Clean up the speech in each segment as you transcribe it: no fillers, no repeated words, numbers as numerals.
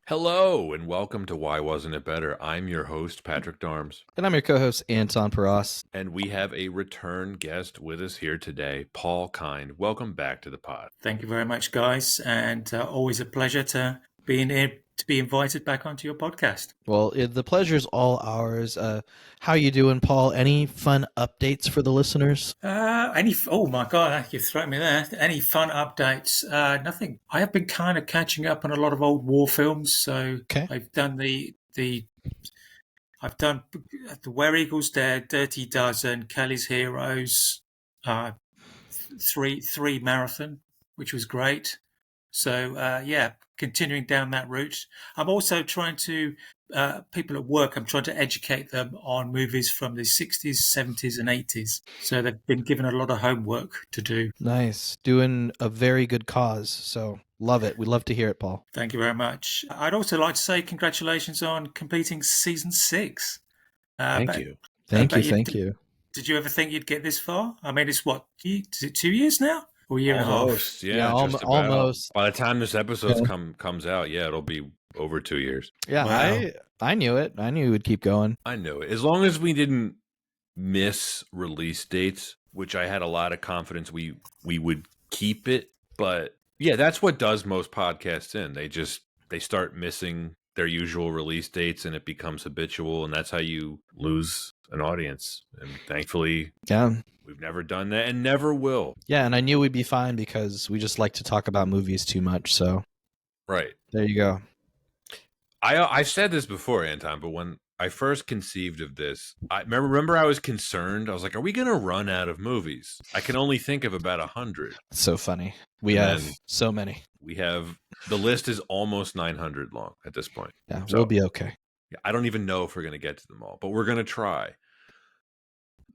Hello and welcome to Why Wasn't It Better? I'm your host, Patrick Darms, And I'm your co-host, Anton Paras. and we have a return guest with us here today, Paul Kind. Welcome back to the pod. Thank you very much, guys, and always a pleasure to be invited back onto your podcast. Well, the pleasure's all ours. How you doing, Paul? Any fun updates for the listeners? Oh my God, you've thrown me there. Any fun updates? Nothing. I have been kind of catching up on a lot of old war films, so Okay. I've done I've done the Where Eagles Dare, Dirty Dozen, Kelly's Heroes, three marathon, which was great. So continuing down that route. I'm also trying to people at work. I'm trying to educate them on movies from the 60s, 70s, and 80s. So they've been given a lot of homework to do. Nice. Doing a very good cause. So love it. We love to hear it, Paul. Thank you very much. I'd also like to say congratulations on completing season 6. Thank you. Thank you. Did you ever think you'd get this far? I mean, it's what? Is it 2 years now? Or a year and a half? Almost, yeah, just about. almost. By the time this episode comes out, it'll be over 2 years. Yeah, Wow. I knew it. I knew it would keep going. I knew it. As long as we didn't miss release dates, which I had a lot of confidence we would keep it. But yeah, that's what does most podcasts in. They start missing their usual release dates and it becomes habitual, and that's how you lose an audience. And thankfully, Yeah. we've never done that and never will. Yeah, and I knew we'd be fine because we just like to talk about movies too much. So Right. there you go. I've said this before, Anton, but when I first conceived of this, I remember I was concerned. I was like, are we going to run out of movies? I can only think of about 100. It's so funny. We And have then so many. We have, the list is almost 900 long at this point. Yeah, So- we'll be okay. I don't even know if we're going to get to them all, but we're going to try.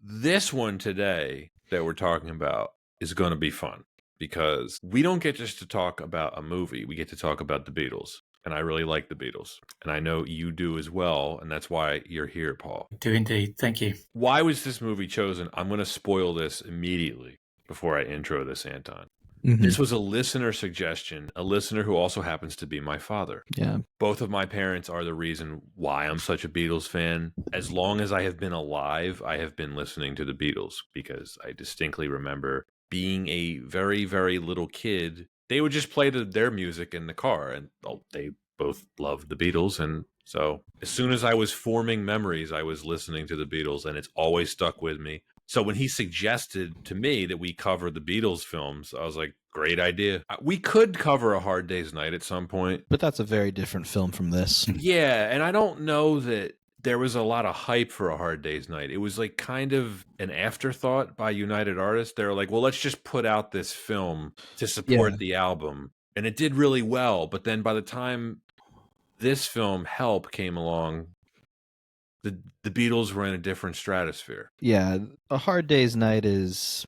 This one today that we're talking about is going to be fun because we don't get just to talk about a movie. We get to talk about the Beatles. And I really like the Beatles. And I know you do as well. And that's why you're here, Paul. I do indeed. Thank you. Why was this movie chosen? I'm going to spoil this immediately before I intro this, Anton. Mhm. This was a listener suggestion, a listener who also happens to be my father. Yeah. Both of my parents are the reason why I'm such a Beatles fan. As long as I have been alive, I have been listening to the Beatles because I distinctly remember being a very, very little kid. They would just play their music in the car, and they both loved the Beatles. And so as soon as I was forming memories, I was listening to the Beatles, and it's always stuck with me. So when he suggested to me that we cover the Beatles films, I was like, great idea. We could cover A Hard Day's Night at some point. But that's a very different film from this. Yeah, and I don't know that there was a lot of hype for A Hard Day's Night. It was like kind of an afterthought by United Artists. They were like, well, let's just put out this film to support the album. And it did really well. But then by the time this film, Help, came along, the Beatles were in a different stratosphere. Yeah, A Hard Day's Night is...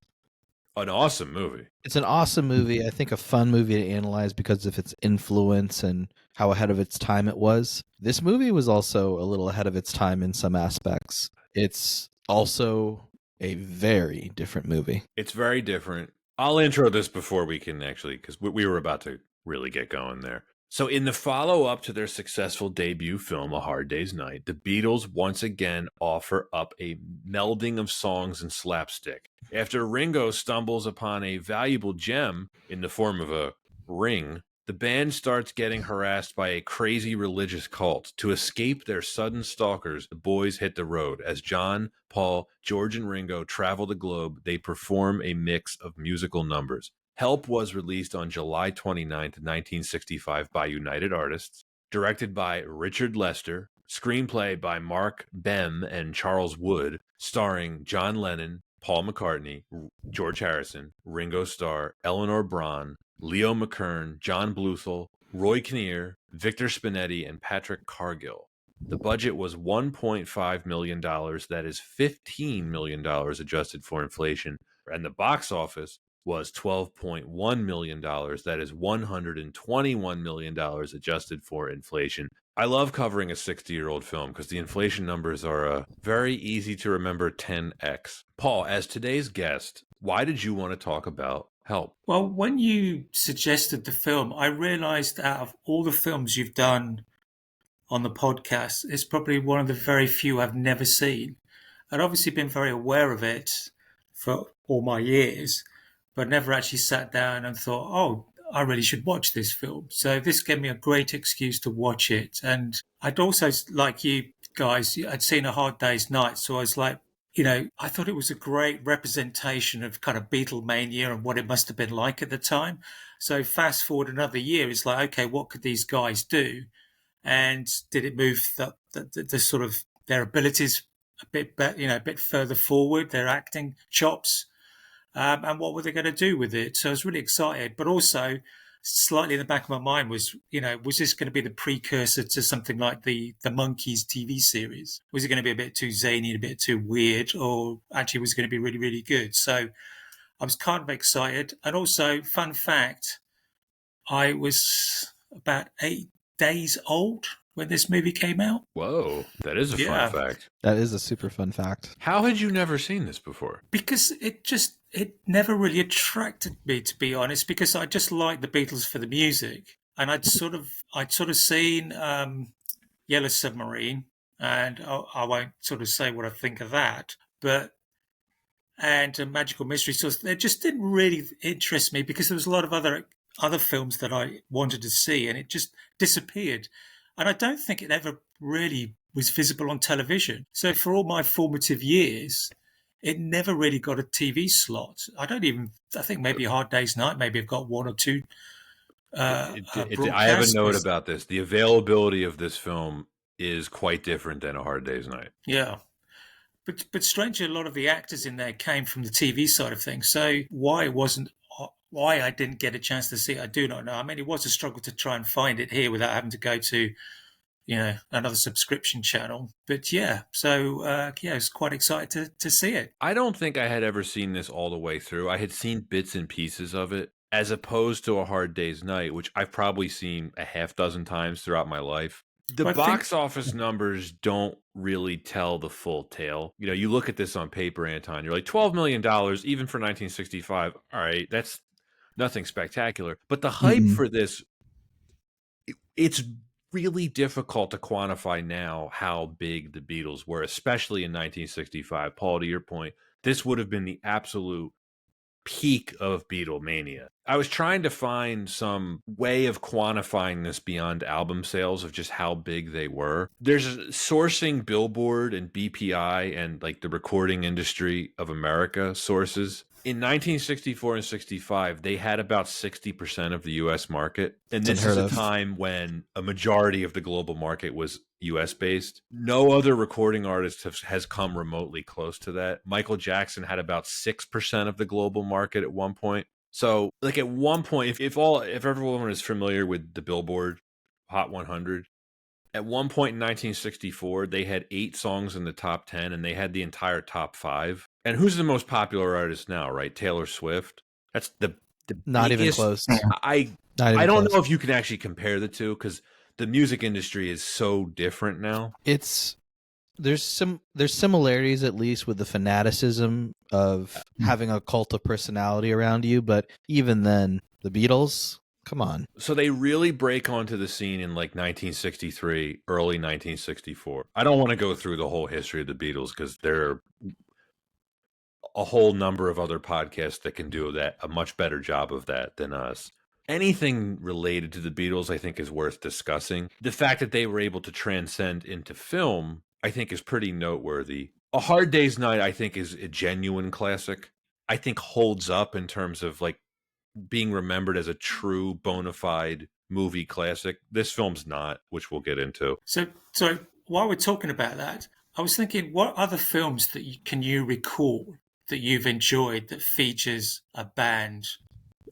An awesome movie. It's an awesome movie. I think a fun movie to analyze because of its influence and how ahead of its time it was. This movie was also a little ahead of its time in some aspects. It's also a very different movie. It's very different. I'll intro this before we can actually, because we were about to really get going there. So in the follow-up to their successful debut film, A Hard Day's Night, the Beatles once again offer up a melding of songs and slapstick. After Ringo stumbles upon a valuable gem in the form of a ring, the band starts getting harassed by a crazy religious cult. To escape their sudden stalkers, the boys hit the road. As John, Paul, George, and Ringo travel the globe, they perform a mix of musical numbers. Help was released on July 29th, 1965 by United Artists, directed by Richard Lester, screenplay by Mark Bem and Charles Wood, starring John Lennon, Paul McCartney, George Harrison, Ringo Starr, Eleanor Braun, Leo McKern, John Bluthel, Roy Kinnear, Victor Spinetti, and Patrick Cargill. The budget was $1.5 million. That is $15 million adjusted for inflation. And the box office was $12.1 million. That is $121 million adjusted for inflation. I love covering a 60-year-old film because the inflation numbers are very easy to remember 10x. Paul, as today's guest, why did you want to talk about Help? Well, when you suggested the film, I realized out of all the films you've done on the podcast. It's probably one of the very few I've never seen. I'd obviously been very aware of it for all my years, but never actually sat down and thought, oh, I really should watch this film. So this gave me a great excuse to watch it. And I'd also, like you guys, I'd seen A Hard Day's Night. So I was like, I thought it was a great representation of kind of Beatlemania and what it must have been like at the time. So fast forward another year, it's like, okay, what could these guys do? And did it move the sort of their abilities a bit, a bit further forward, their acting chops? And what were they going to do with it? So I was really excited, but also slightly in the back of my mind was, was this going to be the precursor to something like the Monkees TV series? Was it going to be a bit too zany and a bit too weird, or actually was it going to be really, really good? So I was kind of excited. And also, fun fact, I was about 8 days old when this movie came out. Whoa, that is a fun fact. That is a super fun fact. How had you never seen this before? Because it never really attracted me, to be honest, because I just liked the Beatles for the music. And I'd sort of seen Yellow Submarine, and I won't sort of say what I think of that, and Magical Mystery Tours, they just didn't really interest me because there was a lot of other films that I wanted to see, and it just disappeared. And I don't think it ever really was visible on television. So for all my formative years, it never really got a TV slot. I think maybe A Hard Day's Night, maybe I've got one or two. I have a note about this. The availability of this film is quite different than A Hard Day's Night. Yeah. But strangely, a lot of the actors in there came from the TV side of things. So why I didn't get a chance to see it, I do not know. I mean, it was a struggle to try and find it here without having to go to, another subscription channel. But yeah, so I was quite excited to see it. I don't think I had ever seen this all the way through. I had seen bits and pieces of it, as opposed to A Hard Day's Night, which I've probably seen a half dozen times throughout my life. The box office numbers don't really tell the full tale. You look at this on paper, Anton, you're like, $12 million, even for 1965. All right, that's nothing spectacular. But the hype for this, it's really difficult to quantify now how big the Beatles were, especially in 1965. Paul, to your point, this would have been the absolute peak of Beatlemania. I was trying to find some way of quantifying this beyond album sales of just how big they were. There's sourcing Billboard and BPI and like the Recording Industry of America sources. In 1964 and 65, they had about 60% of the U.S. market. And this is a time when a majority of the global market was U.S. based. No other recording artist has come remotely close to that. Michael Jackson had about 6% of the global market at one point. So, like at one point, if everyone is familiar with the Billboard Hot 100, at one point in 1964, they had 8 songs in the top 10, and they had the entire top 5. And who's the most popular artist now, right? Taylor Swift. That's the not even close. I don't know if you can actually compare the two because the music industry is so different now. There's similarities at least with the fanaticism of having a cult of personality around you, but even then, the Beatles. Come on. So they really break onto the scene in like 1963, early 1964. I don't want to go through the whole history of the Beatles because there are a whole number of other podcasts that can do that, a much better job of that than us. Anything related to the Beatles, I think, is worth discussing. The fact that they were able to transcend into film, I think, is pretty noteworthy. A Hard Day's Night, I think, is a genuine classic. I think holds up in terms of like being remembered as a true bona fide movie classic. This film's not, which we'll get into. So while we're talking about that, I was thinking, what other films can you recall that you've enjoyed that features a band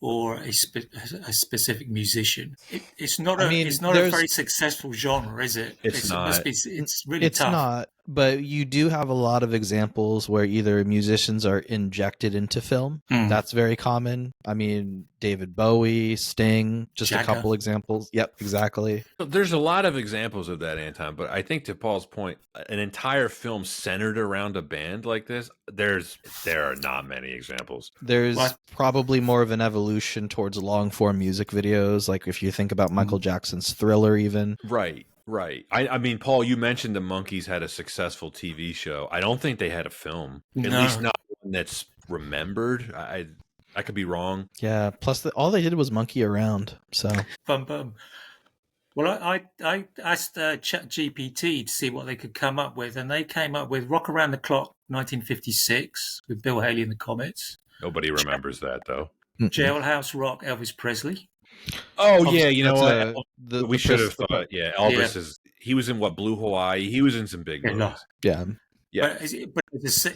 or a specific musician? It's not a very successful genre, is it? It's not. It's really tough. It's not. But you do have a lot of examples where either musicians are injected into film. That's very common. I mean, David Bowie, Sting, just Jagger. A couple examples. Yep, exactly. There's a lot of examples of that, Anton, but I think to Paul's point, an entire film centered around a band like this, there are not many examples. There's probably more of an evolution towards long-form music videos, like if you think about Michael Jackson's Thriller even. Right. Right. I mean, Paul, you mentioned the Monkees had a successful TV show. I don't think they had a film, at least No. not one that's remembered. I could be wrong. Yeah. Plus, all they did was monkey around. So Bum bum. Well, I asked ChatGPT to see what they could come up with, and they came up with Rock Around the Clock 1956 with Bill Haley and the Comets, Nobody remembers that though. Jailhouse Rock, Elvis Presley. Oh yeah, you know That's what? We should have thought. Yeah, Elvis is. He was in what, Blue Hawaii? He was in some big Yeah, no. movies. Yeah. Yeah. But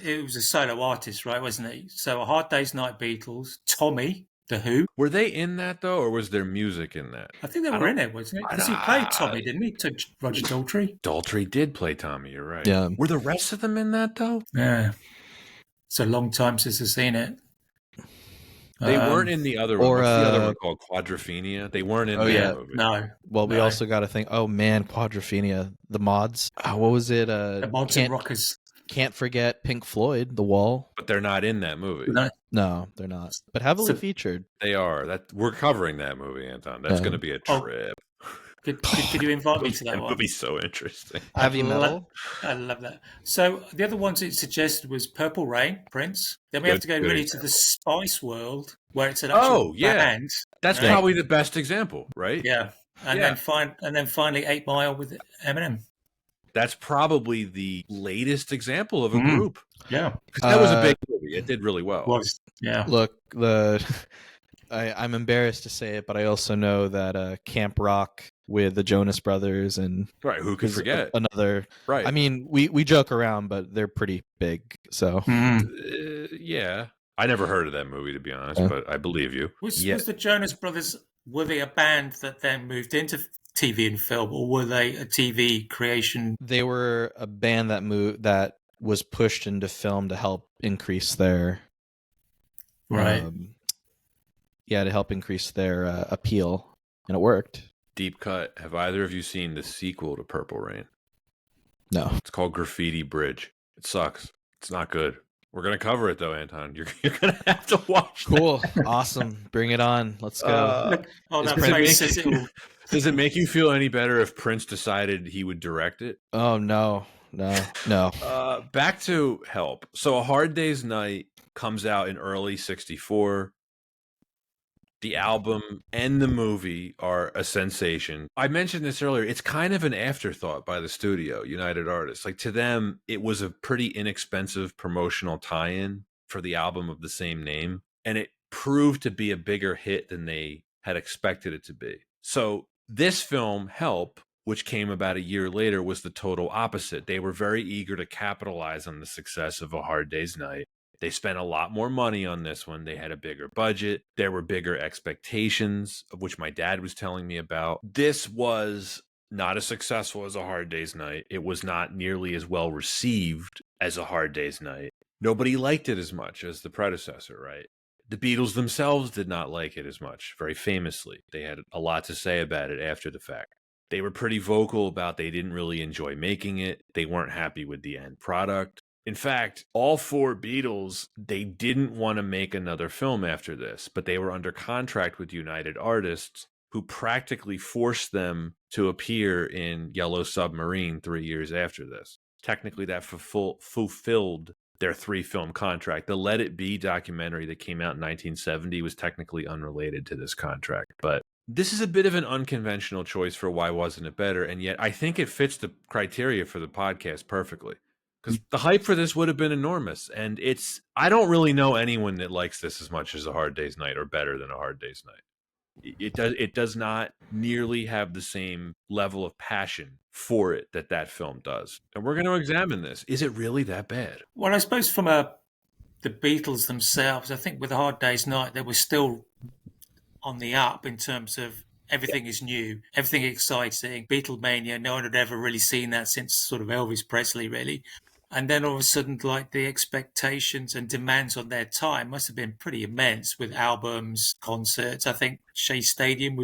it was a solo artist, right? Wasn't he? So A Hard Day's Night, Beatles, Tommy, The Who. Were they in that though, or was there music in that? I think they were in it, wasn't it? Because he played Tommy, didn't he? To Roger Daltrey. Daltrey did play Tommy. You're right. Yeah. Were the rest of them in that though? Yeah. It's a long time since I've seen it. They weren't in the other one. or, What's the other one called? Quadrophenia? They weren't in that movie. No. Well, we No. also got to think. Oh man, Quadrophenia, the mods. What was it? The Mods and Rockers. Can't forget Pink Floyd, The Wall. But they're not in that movie. No, they're not. But heavily featured. They are. We're covering that movie, Anton. That's going to be a trip. Could you invite me to that It one? would be so interesting. Heavy metal. I love that. So the other ones it suggested was Purple Rain, Prince. Then we have to go really to the Spice World, where it's an actual band. That's probably the best example, right? Yeah, and then finally 8 Mile with Eminem. That's probably the latest example of a group. Yeah, because that was a big movie. It did really well. Yeah. Look, I'm embarrassed to say it, but I also know that Camp Rock with the Jonas Brothers and right, who could forget another. Right. I mean, we joke around, but they're pretty big. So yeah, I never heard of that movie, to be honest, but I believe you. Was the Jonas Brothers? Were they a band that then moved into TV and film, or were they a TV creation? They were a band that was pushed into film to help increase their to help increase their appeal, and it worked. Deep cut. Have either of you seen the sequel to Purple Rain? No. It's called Graffiti Bridge. It sucks. It's not good. We're gonna cover it though, Anton. You're gonna have to watch. Cool. Awesome. Bring it on. Let's go. Does it make you feel any better if Prince decided he would direct it? Oh no. Back to Help. So A Hard Day's Night comes out in early '64. The album and the movie are a sensation. I mentioned this earlier. It's kind of an afterthought by the studio, United Artists. Like, to them, it was a pretty inexpensive promotional tie-in for the album of the same name. And it proved to be a bigger hit than they had expected it to be. So this film, Help, which came about a year later, was the total opposite. They were very eager to capitalize on the success of A Hard Day's Night. They spent a lot more money on this one. They had a bigger budget. There were bigger expectations, of which my dad was telling me about. This was not as successful as A Hard Day's Night. It was not nearly as well received as A Hard Day's Night. Nobody liked it as much as the predecessor, right? The Beatles themselves did not like it as much, very famously. They had a lot to say about it after the fact. They were pretty vocal about they didn't really enjoy making it. They weren't happy with the end product. In fact, all 4 Beatles, they didn't want to make another film after this, but they were under contract with United Artists, who practically forced them to appear in Yellow Submarine 3 years after this. Technically, that fulfilled their 3-film contract. The Let It Be documentary that came out in 1970 was technically unrelated to this contract, but this is a bit of an unconventional choice for Why Wasn't It Better, and yet I think it fits the criteria for the podcast perfectly. Because the hype for this would have been enormous. And I don't really know anyone that likes this as much as A Hard Day's Night, or better than A Hard Day's Night. It does not nearly have the same level of passion for it that film does. And we're going to examine this. Is it really that bad? Well, I suppose from the Beatles themselves, I think with A Hard Day's Night, they were still on the up in terms of everything is new, everything exciting. Beatlemania, no one had ever really seen that since sort of Elvis Presley, really. And then all of a sudden, like, the expectations and demands on their time must have been pretty immense with albums, concerts. I think Shea Stadium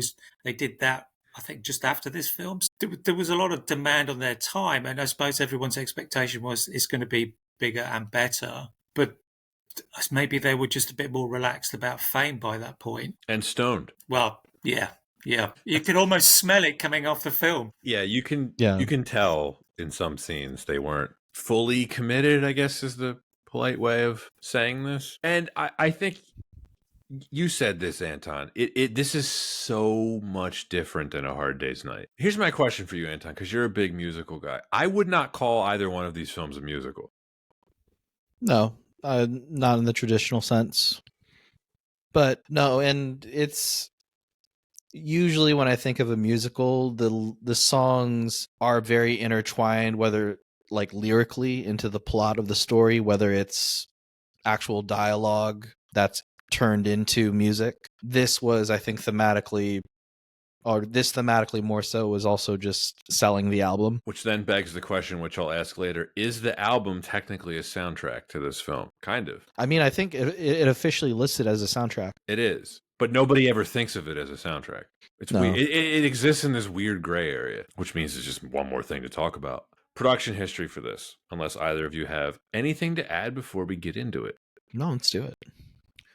they did that, I think, just after this film. There was a lot of demand on their time. And I suppose everyone's expectation was it's going to be bigger and better. But maybe they were just a bit more relaxed about fame by that point. And stoned. Well, yeah. Yeah, you could almost smell it coming off the film. Yeah, you Yeah. can tell in some scenes they weren't fully committed, I guess is the polite way of saying this. And I think you said this, Anton. This is so much different than A Hard Day's Night. Here's my question for you, Anton, because you're a big musical guy. I would not call either one of these films a musical. No, not in the traditional sense. But no, and it's usually when I think of a musical, the songs are very intertwined, whether like lyrically into the plot of the story, whether it's actual dialogue that's turned into music. This was, I think, thematically, or this thematically more so, was also just selling the album. Which then begs the question, which I'll ask later, is the album technically a soundtrack to this film? Kind of. I mean, I think it officially listed as a soundtrack. It is. But nobody ever thinks of it as a soundtrack. It's No. weird. It exists in this weird gray area, which means it's just one more thing to talk about. Production history for this, unless either of you have anything to add before we get into it. No, let's do it.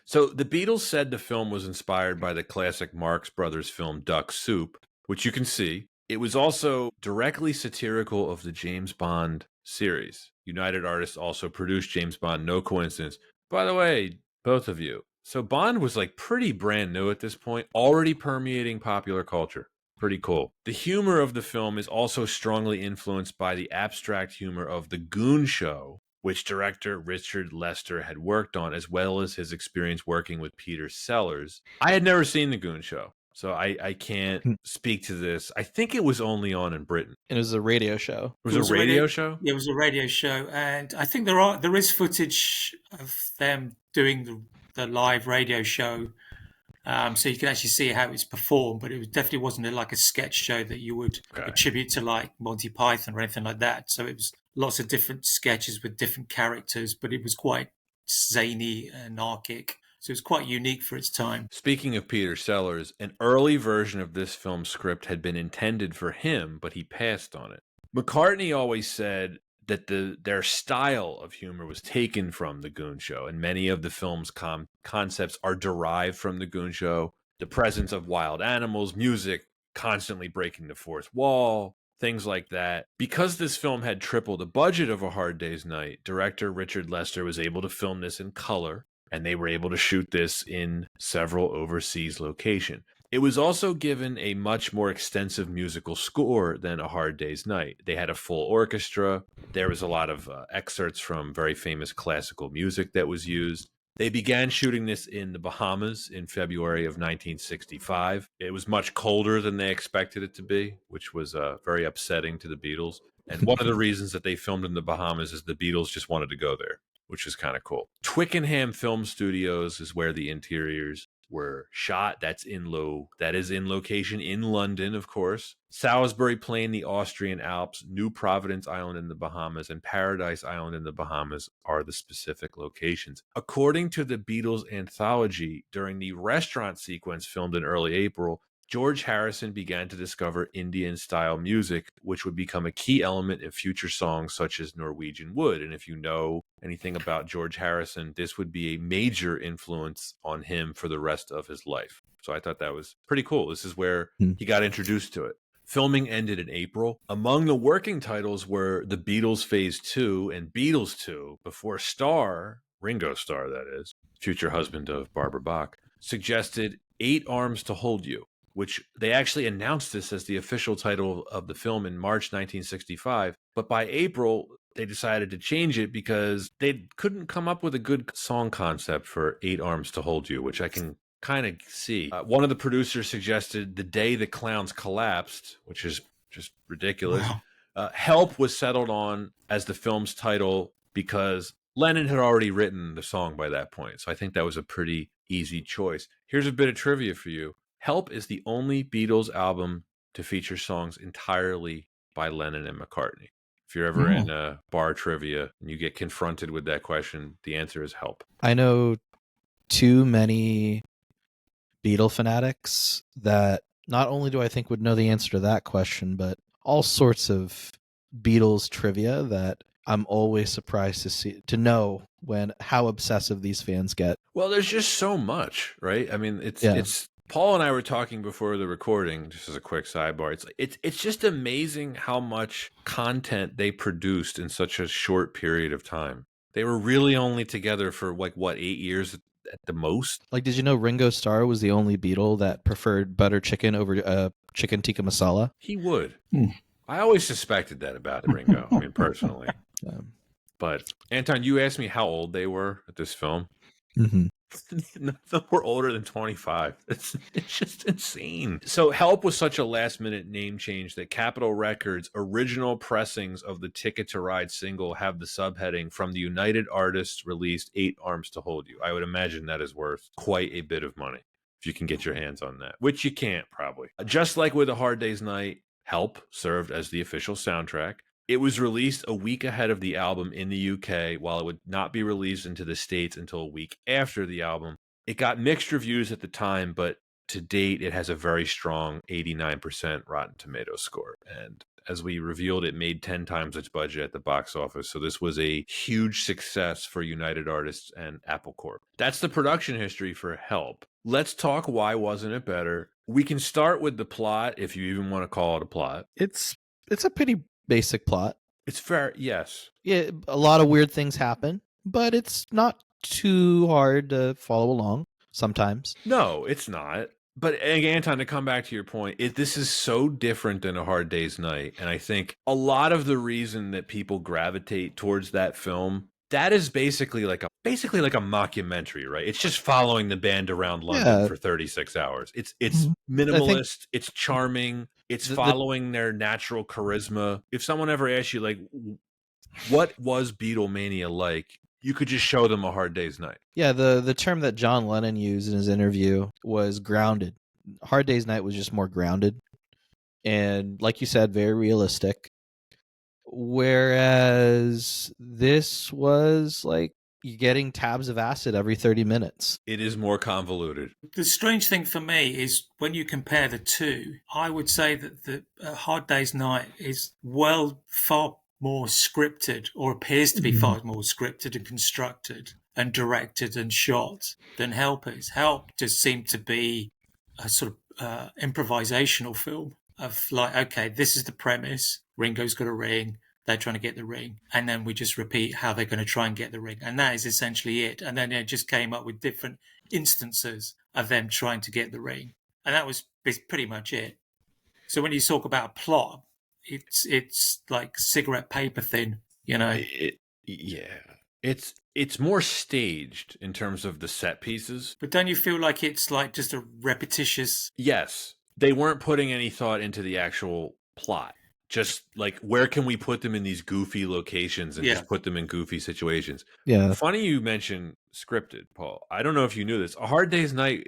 So the Beatles said the film was inspired by the classic Marx Brothers film Duck Soup, which you can see. It was also directly satirical of the James Bond series. United Artists also produced James Bond, no coincidence. By the way, both of you. So Bond was like pretty brand new at this point, already permeating popular culture. Pretty cool. The humor of the film is also strongly influenced by the abstract humor of The Goon Show, which director Richard Lester had worked on, as well as his experience working with Peter Sellers. I had never seen The Goon Show, so I can't speak to this. I think it was only on in Britain. It was a radio show. It was a radio show? Yeah, it was a radio show, and I think there is footage of them doing the live radio show, so you can actually see how it's performed. But it definitely wasn't like a sketch show that you would attribute to like Monty Python or anything like that. So it was lots of different sketches with different characters, but it was quite zany, anarchic. So it was quite unique for its time. Speaking of Peter Sellers, an early version of this film's script had been intended for him, but he passed on it. McCartney always said that their style of humor was taken from The Goon Show, and many of the film's concepts are derived from The Goon Show. The presence of wild animals, music, constantly breaking the fourth wall, things like that. Because this film had triple the budget of A Hard Day's Night, director Richard Lester was able to film this in color, and they were able to shoot this in several overseas locations. It was also given a much more extensive musical score than A Hard Day's Night. They had a full orchestra. There was a lot of excerpts from very famous classical music that was used. They began shooting this in the Bahamas in February of 1965. It was much colder than they expected it to be, which was very upsetting to the Beatles. And one of the reasons that they filmed in the Bahamas is the Beatles just wanted to go there, which is kind of cool. Twickenham Film Studios is where the interiors were shot. That is in location in London, of course. Salisbury Plain, the Austrian Alps, New Providence Island in the Bahamas, and Paradise Island in the Bahamas are the specific locations. According to the Beatles anthology, during the restaurant sequence filmed in early April, George Harrison began to discover Indian-style music, which would become a key element in future songs such as Norwegian Wood. And if you know anything about George Harrison, this would be a major influence on him for the rest of his life. So I thought that was pretty cool. This is where he got introduced to it. Filming ended in April. Among the working titles were The Beatles Phase 2 and Beatles 2, before Starr, Ringo Starr that is, future husband of Barbara Bach, suggested 8 Arms to Hold You, which they actually announced this as the official title of the film in March 1965. But by April, they decided to change it because they couldn't come up with a good song concept for 8 Arms to Hold You, which I can kind of see. One of the producers suggested The Day the Clowns Collapsed, which is just ridiculous. Wow. Help was settled on as the film's title because Lennon had already written the song by that point. So I think that was a pretty easy choice. Here's a bit of trivia for you. Help is the only Beatles album to feature songs entirely by Lennon and McCartney. If you're ever in a bar trivia and you get confronted with that question, the answer is Help. I know too many Beatle fanatics that not only do I think would know the answer to that question, but all sorts of Beatles trivia that I'm always surprised to know how obsessive these fans get. Well, there's just so much, right? I mean, it's Paul and I were talking before the recording, just as a quick sidebar. It's just amazing how much content they produced in such a short period of time. They were really only together for 8 years at the most. Like, did you know Ringo Starr was the only Beatle that preferred butter chicken over chicken tikka masala? He would. I always suspected that about Ringo. I mean, personally. But Anton, you asked me how old they were at this film. Mm-hmm. None of them were older than 25. It's just insane. So Help was such a last-minute name change that Capitol Records' original pressings of the Ticket to Ride single have the subheading from the United Artists released 8 Arms to Hold You. I would imagine that is worth quite a bit of money if you can get your hands on that, which you can't probably. Just like with A Hard Day's Night, Help served as the official soundtrack. It was released a week ahead of the album in the UK, while it would not be released into the States until a week after the album. It got mixed reviews at the time, but to date, it has a very strong 89% Rotten Tomatoes score. And as we revealed, it made 10 times its budget at the box office. So this was a huge success for United Artists and Apple Corp. That's the production history for Help. Let's talk why wasn't it better. We can start with the plot, if you even want to call it a plot. It's a pretty basic plot. It's fair, yes. Yeah, a lot of weird things happen, but it's not too hard to follow along sometimes. No, it's not. But Anton, to come back to your point, this is so different than A Hard Day's Night. And I think a lot of the reason that people gravitate towards that film, that is basically like a mockumentary, right? It's just following the band around London for 36 hours. It's minimalist, it's charming, it's following their natural charisma. If someone ever asks you, like, what was Beatlemania like, you could just show them A Hard Day's Night. Yeah, the term that John Lennon used in his interview was grounded. Hard Day's Night was just more grounded. And like you said, very realistic. Whereas this was like you're getting tabs of acid every 30 minutes. It is more convoluted. The strange thing for me is when you compare the two, I would say that the Hard Day's Night is far more scripted, or appears to be far more scripted and constructed and directed and shot than Help is. Help just seemed to be a sort of improvisational film of like, okay, this is the premise. Ringo's got a ring. They're trying to get the ring. And then we just repeat how they're going to try and get the ring. And that is essentially it. And then it just came up with different instances of them trying to get the ring. And that was pretty much it. So when you talk about a plot, it's like cigarette paper thin, you know? It's more staged in terms of the set pieces. But don't you feel like it's like just a repetitious... Yes. They weren't putting any thought into the actual plot. Just like, where can we put them in these goofy locations and just put them in goofy situations? Yeah. Funny you mentioned scripted, Paul. I don't know if you knew this. A Hard Day's Night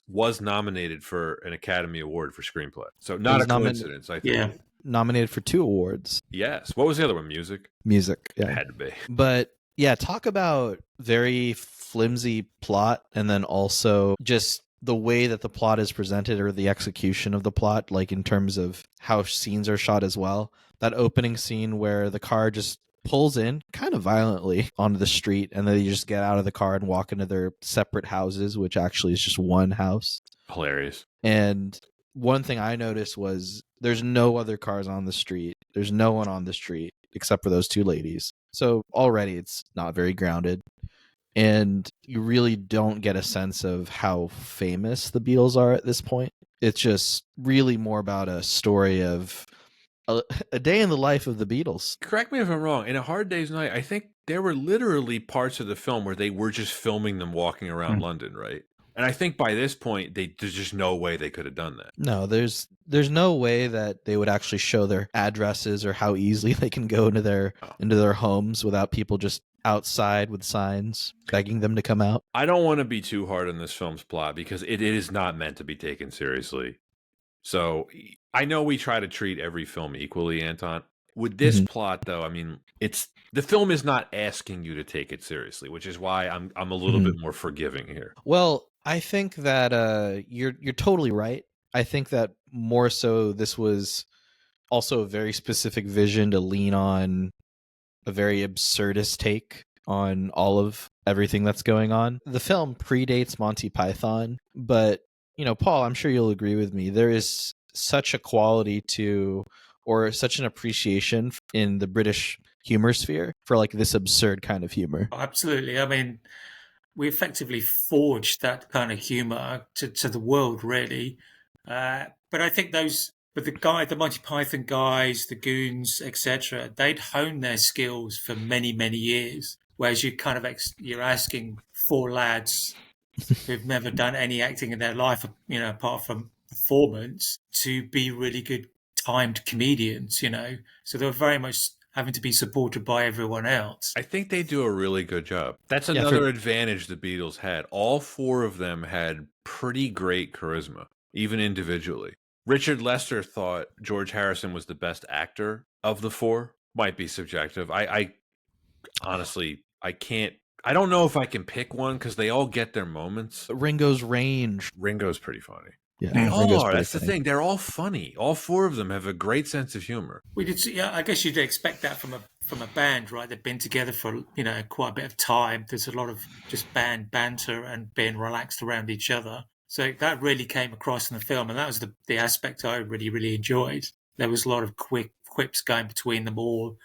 was nominated for an Academy Award for screenplay. So not a coincidence, I think. Yeah. Nominated for 2 awards. Yes. What was the other one? Music? Music, yeah. It had to be. But yeah, talk about very flimsy plot, and then also just the way that the plot is presented, or the execution of the plot, like in terms of how scenes are shot as well. That opening scene where the car just pulls in kind of violently onto the street, and then they just get out of the car and walk into their separate houses, which actually is just one house. Hilarious. And one thing I noticed was there's no other cars on the street. There's no one on the street except for those 2 ladies. So already it's not very grounded. And you really don't get a sense of how famous the Beatles are at this point. It's just really more about a story of a day in the life of the Beatles. Correct me if I'm wrong. In A Hard Day's Night, I think there were literally parts of the film where they were just filming them walking around London, right? And I think by this point, there's just no way they could have done that. No, there's no way that they would actually show their addresses or how easily they can go into their homes without people just outside with signs begging them to come out. I don't want to be too hard on this film's plot because it is not meant to be taken seriously. So I know we try to treat every film equally, Anton. With this plot, though, I mean, the film is not asking you to take it seriously, which is why I'm a little bit more forgiving here. Well, I think that you're totally right. I think that more so this was also a very specific vision to lean on a very absurdist take on all of everything that's going on. The film predates Monty Python, but Paul, I'm sure you'll agree with me. There is such a quality to, or such an appreciation in the British humor sphere for like this absurd kind of humor. Absolutely. I mean, we effectively forged that kind of humor to the world, really. But I think but the Monty Python guys, the Goons, etc., they'd honed their skills for many, many years. Whereas you're asking four lads who've never done any acting in their life, apart from performance, to be really good timed comedians. So they were very much having to be supported by everyone else. I think they do a really good job. That's Yeah, another advantage the Beatles had. All four of them had pretty great charisma, even individually. Richard Lester thought George Harrison was the best actor of the four. Might be subjective. I honestly, I can't. I don't know if I can pick one because they all get their moments. Ringo's range. Ringo's pretty funny. Yeah, They Ringo's are. pretty That's the funny. thing. They're all funny. All four of them have a great sense of humor. We did see, yeah, I guess you'd expect that from a band, right? They've been together for quite a bit of time. There's a lot of just band banter and being relaxed around each other. So that really came across in the film, and that was the aspect I really, really enjoyed. There was a lot of quick quips going between them all.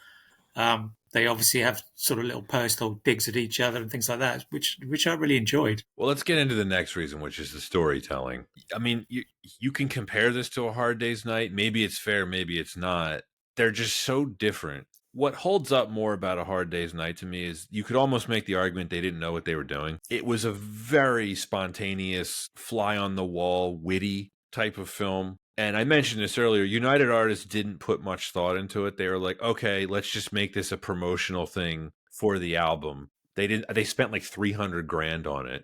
They obviously have sort of little personal digs at each other and things like that, which I really enjoyed. Well, let's get into the next reason, which is the storytelling. I mean, you can compare this to A Hard Day's Night. Maybe it's fair, maybe it's not. They're just so different. What holds up more about A Hard Day's Night to me is you could almost make the argument they didn't know what they were doing. It was a very spontaneous, fly on the wall, witty type of film. And I mentioned this earlier, United Artists didn't put much thought into it. They were like, okay, let's just make this a promotional thing for the album. They spent like 300 grand on it.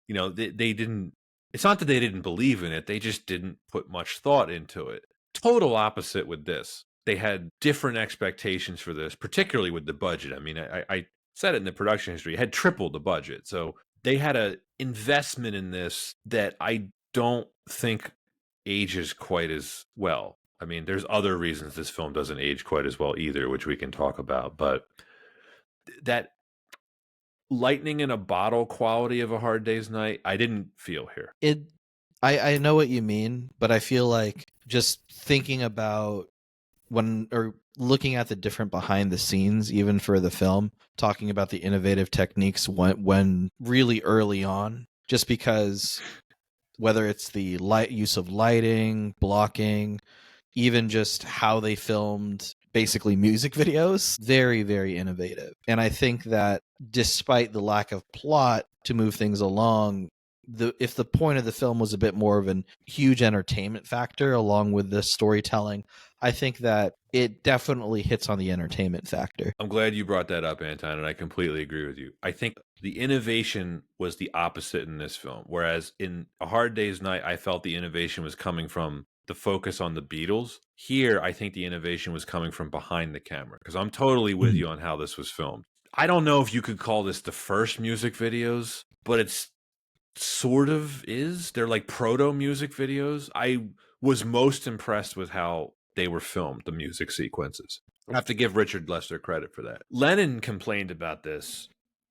They didn't, it's not that they didn't believe in it. They just didn't put much thought into it. Total opposite with this. They had different expectations for this, particularly with the budget. I mean, I said it in the production history, it had tripled the budget. So they had an investment in this that I don't think ages quite as well. I mean, there's other reasons this film doesn't age quite as well either, which we can talk about. But that lightning in a bottle quality of A Hard Day's Night, I didn't feel here. I know what you mean, but I feel like just thinking about looking at the different behind the scenes, even for the film, talking about the innovative techniques when really early on, just because whether it's the use of lighting, blocking, even just how they filmed basically music videos, very, very innovative. And I think that despite the lack of plot to move things along, if the point of the film was a bit more of a huge entertainment factor along with the storytelling, I think that it definitely hits on the entertainment factor. I'm glad you brought that up, Anton, and I completely agree with you. I think the innovation was the opposite in this film, whereas in A Hard Day's Night, I felt the innovation was coming from the focus on the Beatles. Here, I think the innovation was coming from behind the camera, because I'm totally with you on how this was filmed. I don't know if you could call this the first music videos, but it's sort of is. They're like proto music videos. I was most impressed with how they were filmed, the music sequences. I have to give Richard Lester credit for that. Lennon complained about this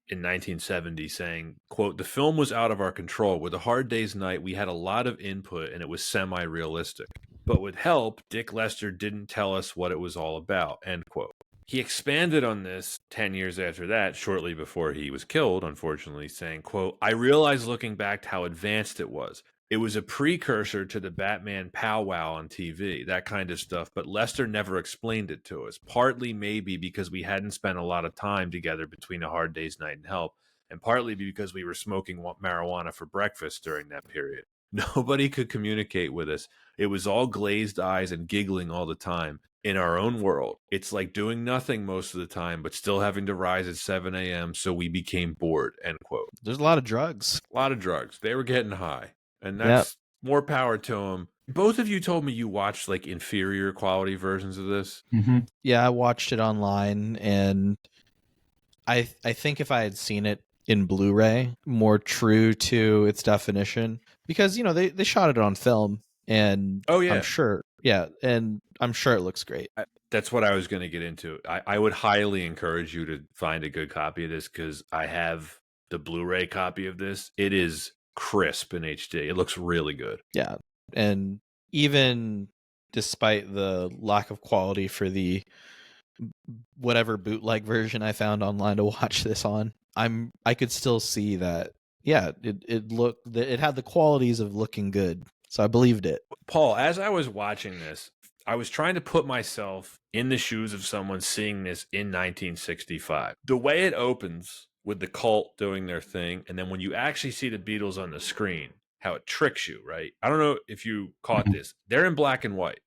in 1970, saying, quote, "The film was out of our control. With A Hard Day's Night, we had a lot of input and it was semi-realistic. But with help, Dick Lester didn't tell us what it was all about," end quote. He expanded on this 10 years after that, shortly before he was killed, unfortunately, saying, quote, "I realized looking back how advanced it was. It was a precursor to the Batman powwow on TV, that kind of stuff, but Lester never explained it to us, partly maybe because we hadn't spent a lot of time together between A Hard Day's Night and Help, and partly because we were smoking marijuana for breakfast during that period. Nobody could communicate with us. It was all glazed eyes and giggling all the time. In our own world, it's like doing nothing most of the time, but still having to rise at 7 a.m. So we became bored," end quote. There's a lot of drugs. A lot of drugs. They were getting high. And that's more power to them. Both of you told me you watched like inferior quality versions of this. Mm-hmm. Yeah, I watched it online, and I think if I had seen it in Blu-ray, more true to its definition, because they shot it on film, and Oh yeah, I'm sure it looks great. That's what I was going to get into. I would highly encourage you to find a good copy of this, because I have the Blu-ray copy of this. It is crisp in HD. It looks really good. Yeah. And even despite the lack of quality for the whatever bootleg version I found online to watch this on, I could still see that, yeah, it had the qualities of looking good. So I believed it. Paul, as I was watching this, I was trying to put myself in the shoes of someone seeing this in 1965. The way it opens with the cult doing their thing, and then when you actually see the Beatles on the screen, how it tricks you, right? I don't know if you caught this. They're in black and white.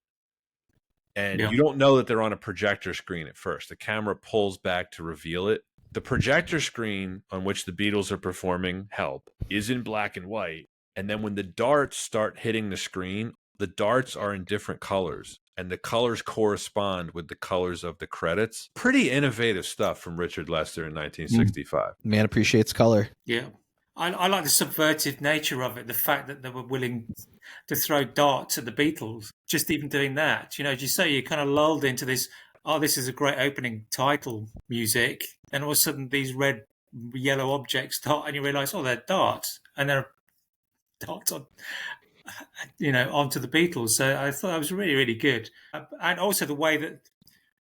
And Yeah. you don't know that they're on a projector screen at first. The camera pulls back to reveal it. The projector screen on which the Beatles are performing Help is in black and white. And then when the darts start hitting the screen, the darts are in different colors. And the colors correspond with the colors of the credits. Pretty innovative stuff from Richard Lester in 1965. Man appreciates color. Yeah. I like the subvertive nature of it, the fact that they were willing to throw darts at the Beatles, just even doing that. You know, as you say, you're kind of lulled into this, oh, this is a great opening title music. And all of a sudden these red, yellow objects start and you realise, oh, they're darts. And they're darts on, onto the Beatles. So I thought that was really, really good. And also the way that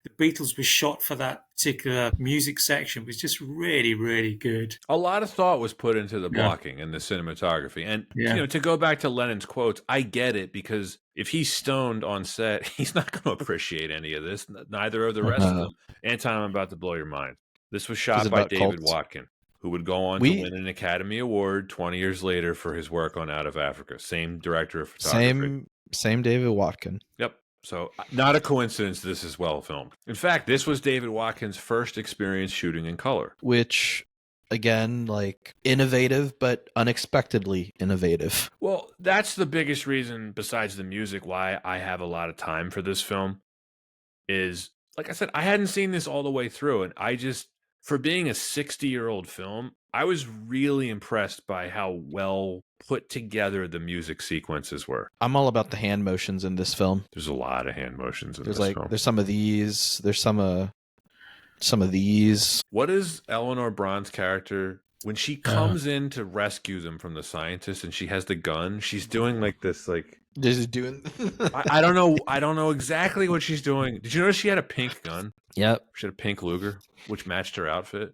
the Beatles were shot for that particular music section was just really, really good. A lot of thought was put into the blocking and the cinematography. And, to go back to Lennon's quotes, I get it, because if he's stoned on set, he's not going to appreciate any of this. Neither of the rest of them. Anton, I'm about to blow your mind. This was shot by David Watkin, who would go on to win an Academy Award 20 years later for his work on Out of Africa. Same director of photography. Same David Watkin. Yep. So not a coincidence this is well filmed. In fact, this was David Watkin's first experience shooting in color. Which, again, like, innovative, but unexpectedly innovative. Well, that's the biggest reason, besides the music, why I have a lot of time for this film is, like I said, I hadn't seen this all the way through. And I just, for being a 60-year-old film, I was really impressed by how well put together the music sequences were. I'm all about the hand motions in this film. There's a lot of hand motions in this film. There's some of these. There's some of these. What is Eleanor Braun's character when she comes in to rescue them from the scientist and she has the gun? She's doing like this, like just doing. I don't know. I don't know exactly what she's doing. Did you notice she had a pink gun? Yep. She had a pink Luger, which matched her outfit.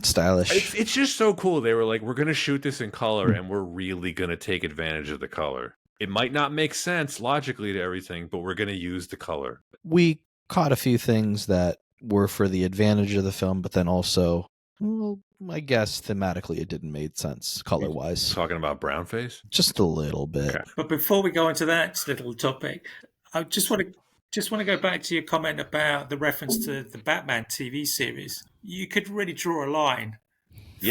Stylish. It's just so cool. They were like, we're going to shoot this in color and we're really going to take advantage of the color. It might not make sense logically to everything, but we're going to use the color. We caught a few things that were for the advantage of the film, but then also, well, I guess thematically it didn't make sense color-wise. Talking about brownface? Just a little bit. Okay. But before we go into that little topic, I just want to go back to your comment about the reference to the Batman TV series. You could really draw a line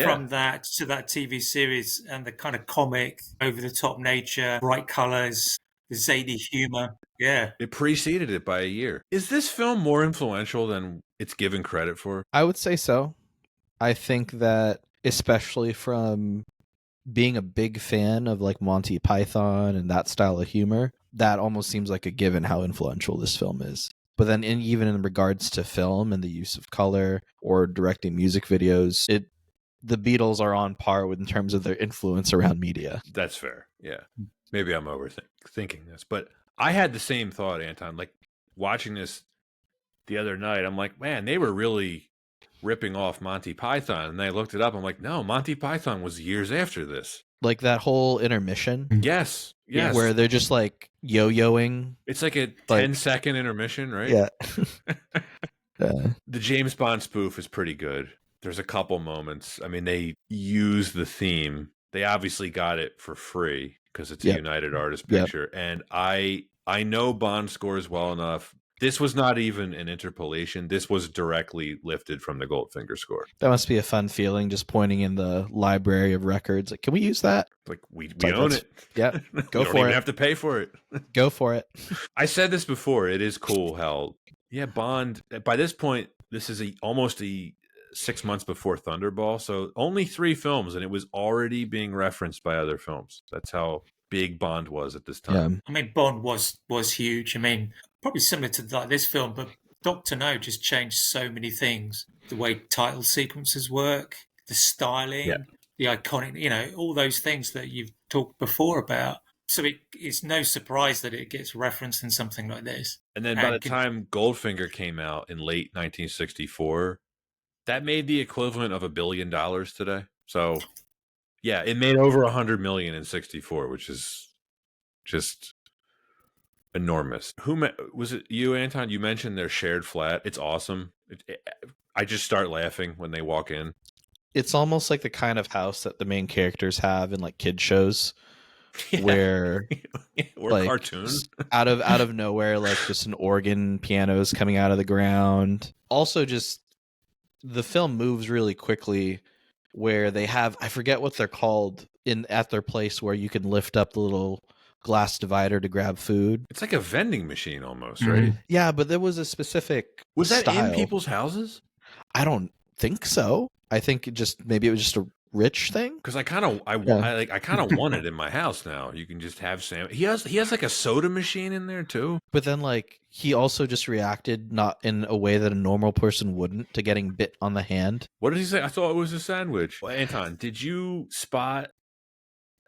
from that to that TV series and the kind of comic, over-the-top nature, bright colors, the zany humor. Yeah. It preceded it by a year. Is this film more influential than it's given credit for? I would say so. I think that, especially from being a big fan of like Monty Python and that style of humor, that almost seems like a given how influential this film is. But then even in regards to film and the use of color or directing music videos, the Beatles are on par with in terms of their influence around media. That's fair. Yeah. Maybe I'm overthinking this, but I had the same thought, Anton. Like, watching this the other night, I'm like, man, they were really ripping off Monty Python. And I looked it up. I'm like, no, Monty Python was years after this. Like that whole intermission. Yes. Where they're just like yo-yoing. It's like a 10-second intermission, right? Yeah. The James Bond spoof is pretty good. There's a couple moments. I mean, they use the theme. They obviously got it for free because it's a United Artists picture. And I know Bond scores well enough. This was not even an interpolation. This was directly lifted from the Goldfinger score. That must be a fun feeling, just pointing in the library of records. Like, can we use that? Like, we own it. Yeah, go for it. Don't even have to pay for it. Go for it. I said this before. It is cool how, Bond, by this point, this is almost 6 months before Thunderball. So only 3 films, and it was already being referenced by other films. That's how big Bond was at this time. I mean, Bond was huge. I mean, probably similar to like this film, but Dr. No just changed so many things. The way title sequences work, the styling, the iconic, all those things that you've talked before about. So it's no surprise that it gets referenced in something like this. And then by the time Goldfinger came out in late 1964, that made the equivalent of $1 billion today. So, yeah, it made over $100 million in '64, which is just enormous. Was it you, Anton? You mentioned their shared flat. It's awesome. I just start laughing when they walk in. It's almost like the kind of house that the main characters have in like kid shows, Yeah. where or like cartoon out of nowhere, like just an organ piano is coming out of the ground. Also, just the film moves really quickly, where they have, I forget what they're called at their place, where you can lift up the little glass divider to grab food. It's like a vending machine almost, right? Yeah, but there was a specific Was that style. in people's houses? I don't think so. I think maybe it was just a rich thing. Because I kind of want it in my house now. You can just have Sam. He has like a soda machine in there too. But then like he also just reacted not in a way that a normal person wouldn't to getting bit on the hand. What did he say? I thought it was a sandwich. Well, Anton, did you spot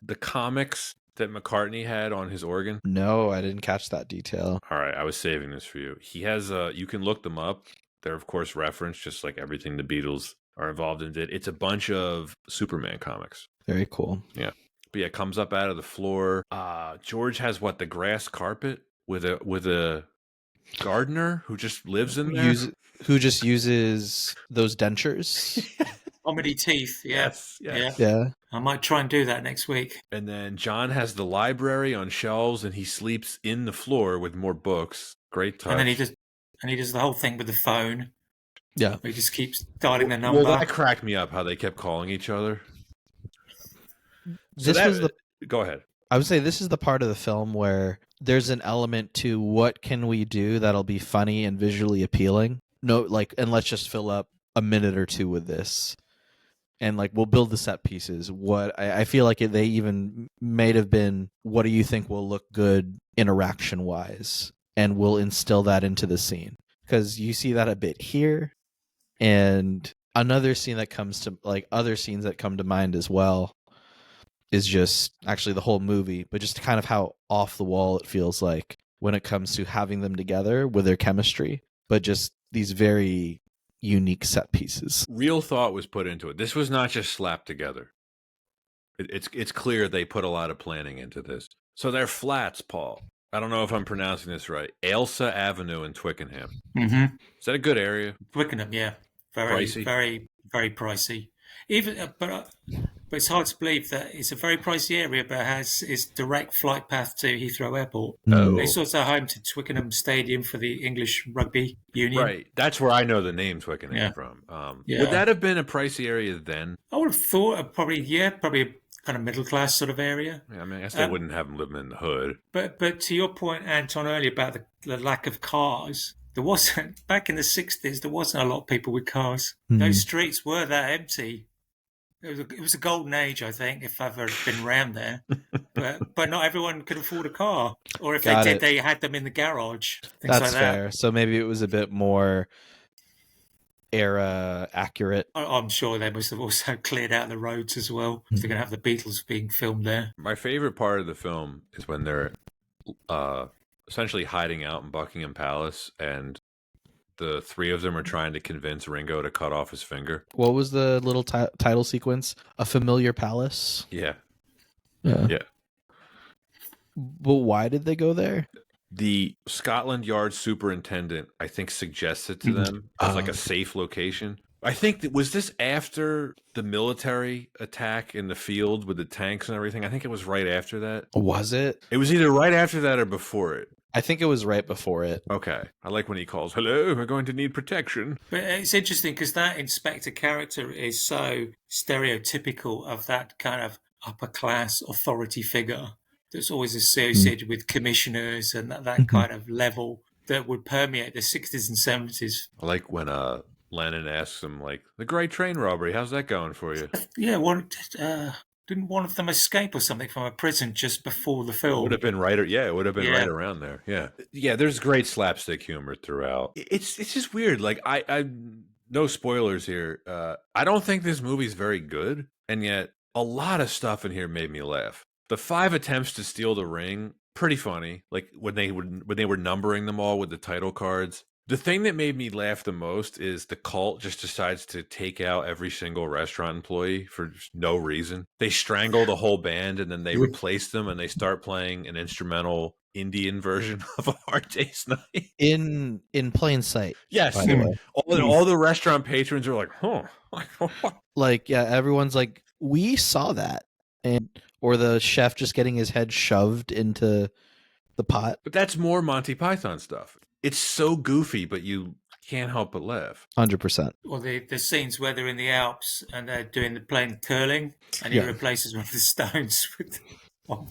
the comics that McCartney had on his organ? No, I didn't catch that detail. All right, I was saving this for you. He has you can look them up. They're of course referenced, just like everything the Beatles are involved in. It's a bunch of Superman comics. Very cool. Yeah. But yeah, it comes up out of the floor. George has the grass carpet with a gardener who just lives in there. Who just uses those dentures. Comedy teeth, yeah. Yes. Yeah. I might try and do that next week. And then John has the library on shelves, and he sleeps in the floor with more books. Great touch. And then he does the whole thing with the phone. Yeah. He just keeps dialing the number. Well, that cracked me up how they kept calling each other. Go ahead. I would say this is the part of the film where there's an element to what can we do that'll be funny and visually appealing. No, and let's just fill up a minute or two with this. And we'll build the set pieces. What I feel like they even may have been, what do you think will look good interaction wise? And we'll instill that into the scene. Because you see that a bit here. And another scene that comes to, other scenes that come to mind as well, is just actually the whole movie, but just kind of how off the wall it feels like when it comes to having them together with their chemistry, but just these very unique set pieces. Real thought was put into it. This was not just slapped together. It's clear they put a lot of planning into this. So they're flats, Paul. I don't know if I'm pronouncing this right. Ailsa Avenue in Twickenham. Mm-hmm. Is that a good area? Twickenham, yeah. Very pricey. Very, very pricey. But it's hard to believe that it's a very pricey area, but it has its direct flight path to Heathrow Airport. Oh. It's also home to Twickenham Stadium for the English Rugby Union. Right. That's where I know the name Twickenham from. Would that have been a pricey area then? I would have thought probably a kind of middle class sort of area. Yeah, I mean, I guess they wouldn't have them living in the hood. But to your point, Anton, earlier about the lack of cars, there wasn't back in the 60s. There wasn't a lot of people with cars. Mm-hmm. Those streets were that empty. It was a golden age, I think, if I've ever been around there. but not everyone could afford a car, or if they did, they had them in the garage. That's fair. So maybe it was a bit more era accurate. I'm sure they must have also cleared out the roads as well. If they're going to have the Beatles being filmed there. My favorite part of the film is when they're essentially hiding out in Buckingham Palace, and the three of them are trying to convince Ringo to cut off his finger. What was the little title sequence? A Familiar Palace? Yeah. But why did they go there? The Scotland Yard superintendent, I think, suggested to them as a safe location. I think was this after the military attack in the field with the tanks and everything? I think it was right after that. Was it? It was either right after that or before it. I think it was right before it. Okay. I like when he calls, "Hello, we're going to need protection." But it's interesting because that inspector character is so stereotypical of that kind of upper class authority figure that's always associated with commissioners and that kind of level that would permeate the 60s and 70s. I like when Lennon asks him, the Great Train Robbery, how's that going for you? Yeah, didn't one of them escape or something from a prison just before the film? It would have been right around there. Yeah. There's great slapstick humor throughout. It's just weird. I no spoilers here. I don't think this movie's very good, and yet a lot of stuff in here made me laugh. The 5 attempts to steal the ring, pretty funny. Like when they were numbering them all with the title cards. The thing that made me laugh the most is the cult just decides to take out every single restaurant employee for just no reason. They strangle the whole band and then they replace them and they start playing an instrumental Indian version of A Hard Day's Night. In plain sight. Yes. By the way. All the restaurant patrons are like, huh. Like, yeah, everyone's like, we saw that. Or the chef just getting his head shoved into the pot. But that's more Monty Python stuff. It's so goofy, but you can't help but laugh. 100%. Or the scenes where they're in the Alps and they're playing curling, and he replaces one of the stones with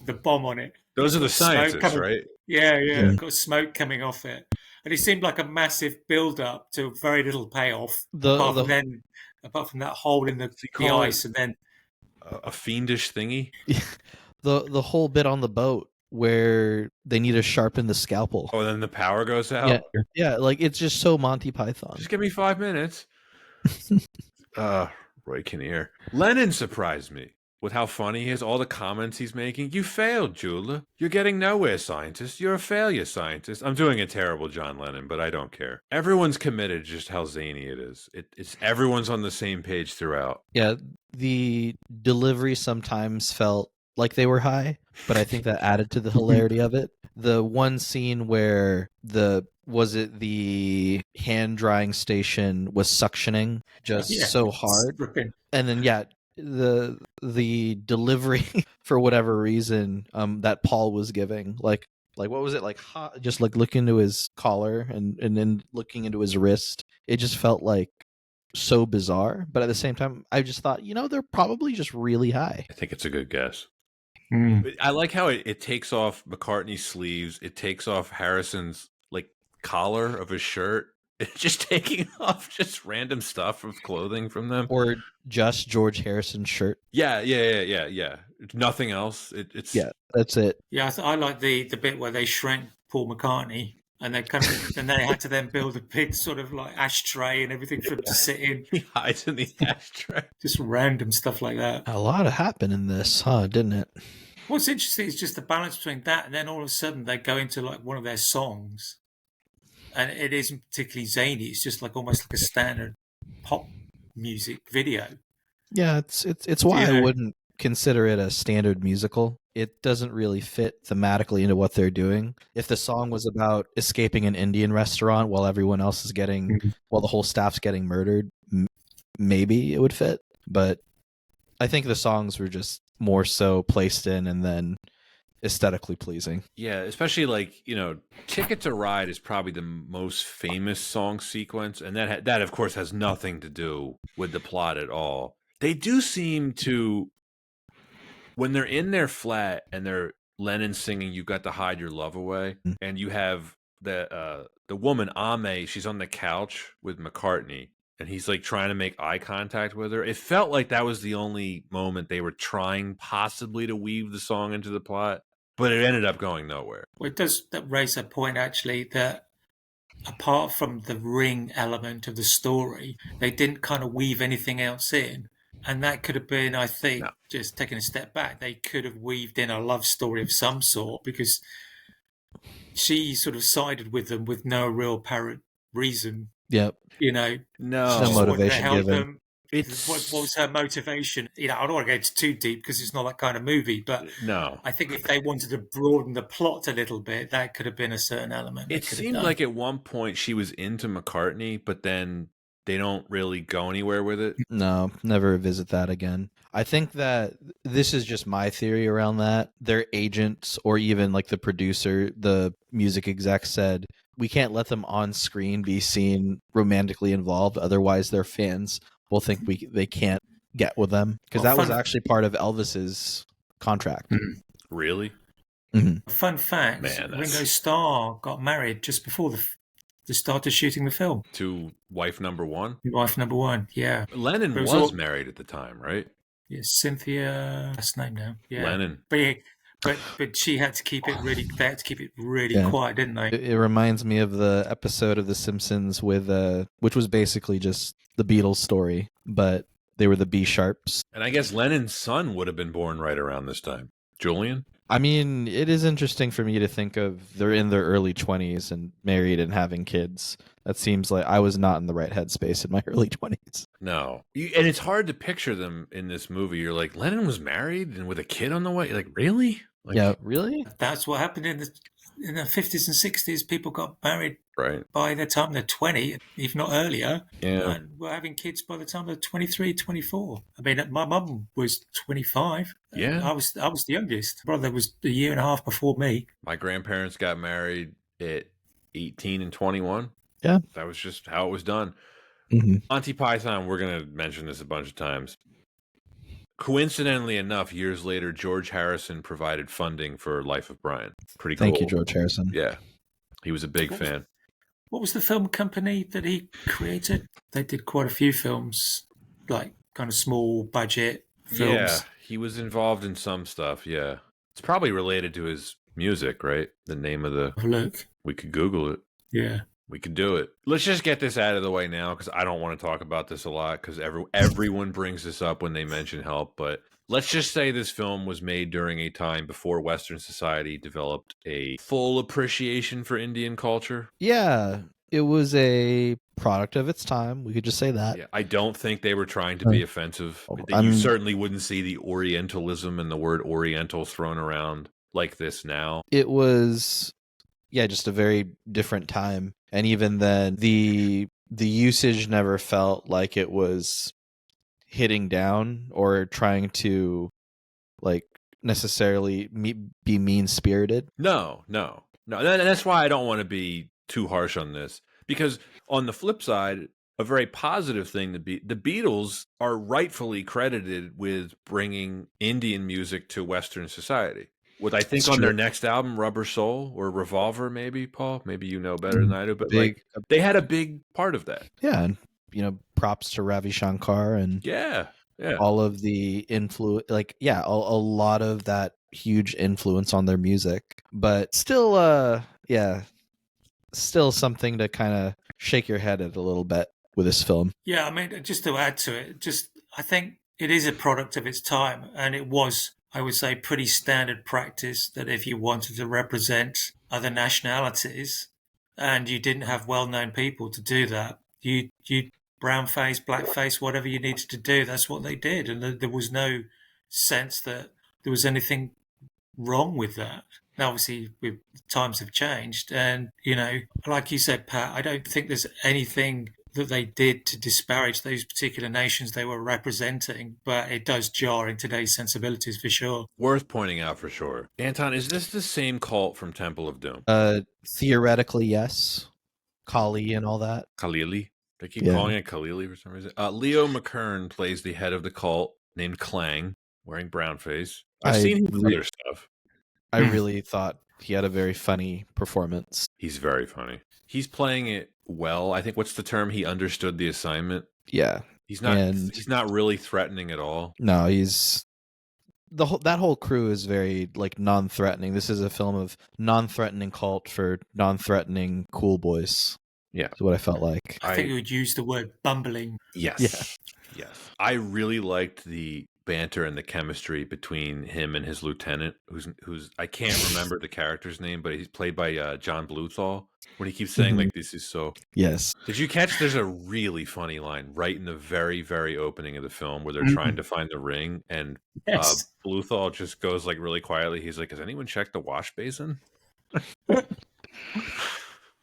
the bomb on it. Those are the scientists, right? Yeah. Got smoke coming off it. And it seemed like a massive build-up to very little payoff, apart from that hole in the ice, and then a fiendish thingy. The whole bit on the boat where they need to sharpen the scalpel. Oh, then the power goes out. Yeah, like it's just so Monty Python. Just give me 5 minutes. Roy Kinnear. Lennon surprised me with how funny he is. All the comments he's making. You failed, Jula. You're getting nowhere, scientist. You're a failure, scientist. I'm doing a terrible John Lennon, but I don't care. Everyone's committed. Just how zany it is. It's everyone's on the same page throughout. Yeah, the delivery sometimes felt like they were high, but I think that added to the hilarity of it. The one scene where the hand drying station was suctioning just so hard, and then the delivery for whatever reason that Paul was giving, like what was it, like just like looking into his collar and then looking into his wrist, it just felt like so bizarre. But at the same time, I just thought, they're probably just really high. I think it's a good guess. I like how it takes off McCartney's sleeves. It takes off Harrison's like collar of his shirt. It's just taking off just random stuff of clothing from them, or just George Harrison's shirt. Yeah. Nothing else. It's that's it. Yeah, I like the bit where they shrank Paul McCartney. And they and they had to then build a big sort of like ashtray and everything for him to sit in. He hides in the ashtray. Just random stuff like that. A lot happened in this, didn't it? What's interesting is just the balance between that and then all of a sudden they go into like one of their songs, and it isn't particularly zany. It's just like almost like a standard pop music video. Yeah, it's why I wouldn't consider it a standard musical. It doesn't really fit thematically into what they're doing. If the song was about escaping an Indian restaurant while everyone else is while the whole staff's getting murdered, maybe it would fit. But I think the songs were just more so placed in and then aesthetically pleasing. Yeah, especially like, Ticket to Ride is probably the most famous song sequence. And that of course has nothing to do with the plot at all. They do seem to, when they're in their flat and they're Lennon singing "You Got to Hide Your Love Away," and you have the woman Ame, she's on the couch with McCartney, and he's like trying to make eye contact with her. It felt like that was the only moment they were trying possibly to weave the song into the plot, but it ended up going nowhere. Well, it does raise a point actually that apart from the ring element of the story, they didn't kind of weave anything else in. And that could have been, I think, just taking a step back, they could have weaved in a love story of some sort, because she sort of sided with them with no real apparent reason. Yep. No motivation given. What was her motivation? I don't want to go too deep because it's not that kind of movie, but I think if they wanted to broaden the plot a little bit, that could have been a certain element. It seemed like at one point she was into McCartney, but then they don't really go anywhere with it. No, never visit that again. I think that this is just my theory around that. Their agents or even like the producer, the music exec said, we can't let them on screen be seen romantically involved. Otherwise, their fans will think they can't get with them. Because that was actually part of Elvis's contract. Really? Mm-hmm. Fun fact, Ringo Starr got married just before they started shooting the film. To wife number one? Wife number one, yeah. Lennon was married at the time, right? Yeah, Cynthia, that's name now. Yeah. Lennon. But she had to keep it really. They had to keep it really quiet, didn't they? It reminds me of the episode of The Simpsons with which was basically just the Beatles story, but They were the B sharps. And I guess Lennon's son would have been born right around this time. Julian? I mean, it is interesting for me to think of they're in their early 20s and married and having kids. That seems like I was not in the right headspace in my early 20s. No. And it's hard to picture them in this movie. You're like, Lennon was married and with a kid on the way? Like, really? Like, Yeah, really? That's what happened in the 50s and 60s. People got married right. by the time they're 20, if not earlier. Yeah. And were having kids by the time they're 23, 24. I mean, my mum was 25. Yeah. I was the youngest. Brother was a year and a half before me. My grandparents got married at 18 and 21. Yeah. That was just how it was done. Mm-hmm. Monty Python, we're going to mention this a bunch of times. Coincidentally enough, years later, George Harrison provided funding for Life of Brian. Pretty cool. Thank you, George Harrison. Yeah. He was a big fan. What was the film company that he created? They did quite a few films, like kind of small budget films. Yeah, he was involved in some stuff, yeah. It's probably related to his music, right? The name of the... Look. We could Google it. Yeah. We could do it. Let's just get this out of the way now, because I don't want to talk about this a lot, because everyone brings this up when they mention Help. But let's just say this film was made during a time before Western society developed a full appreciation for Indian culture. Yeah, it was a product of its time. We could just say that. Yeah, I don't think they were trying to be offensive. You certainly wouldn't see the Orientalism and the word Oriental thrown around like this now. It was... yeah, just a very different time. And even then, the usage never felt like it was hitting down or trying to, like, necessarily be mean-spirited. No. That's why I don't want to be too harsh on this. Because on the flip side, a very positive thing to be, the Beatles are rightfully credited with bringing Indian music to Western society. With, I think, on their next album, Rubber Soul or Revolver, maybe, Paul. Maybe you know better than I do, but they had a big part of that. Yeah, and props to Ravi Shankar and all of the influence, a lot of that huge influence on their music. But still, still something to kind of shake your head at a little bit with this film. Yeah, I mean, just to add to it, I think it is a product of its time, and it was, I would say, pretty standard practice that if you wanted to represent other nationalities and you didn't have well-known people to do that, you brown face, black face, whatever you needed to do, that's what they did. And there was no sense that there was anything wrong with that. Now, obviously, times have changed. And, like you said, Pat, I don't think there's anything that they did to disparage those particular nations they were representing, but it does jar in today's sensibilities for sure. Worth pointing out for sure. Anton, is this the same cult from Temple of Doom? Theoretically, yes. Kali and all that. Khalili? They keep calling it Khalili for some reason. Leo McKern plays the head of the cult named Clang, wearing brown face. I've seen his other stuff. I really thought he had a very funny performance. He's very funny. He's playing it well. I think, what's the term? He understood the assignment. Yeah. He's not really threatening at all. No, that whole crew is very non-threatening. This is a film of non-threatening cult for non-threatening cool boys. Yeah. That's what I felt like. I think we would use the word bumbling. Yes. Yeah. Yes. I really liked the banter and the chemistry between him and his lieutenant, who's I can't remember the character's name, but he's played by John Bluthal. When he keeps saying this is so. Yes. Did you catch? There's a really funny line right in the very, very opening of the film where they're trying to find the ring, and Bluthal just goes really quietly. He's like, "Has anyone checked the wash basin?"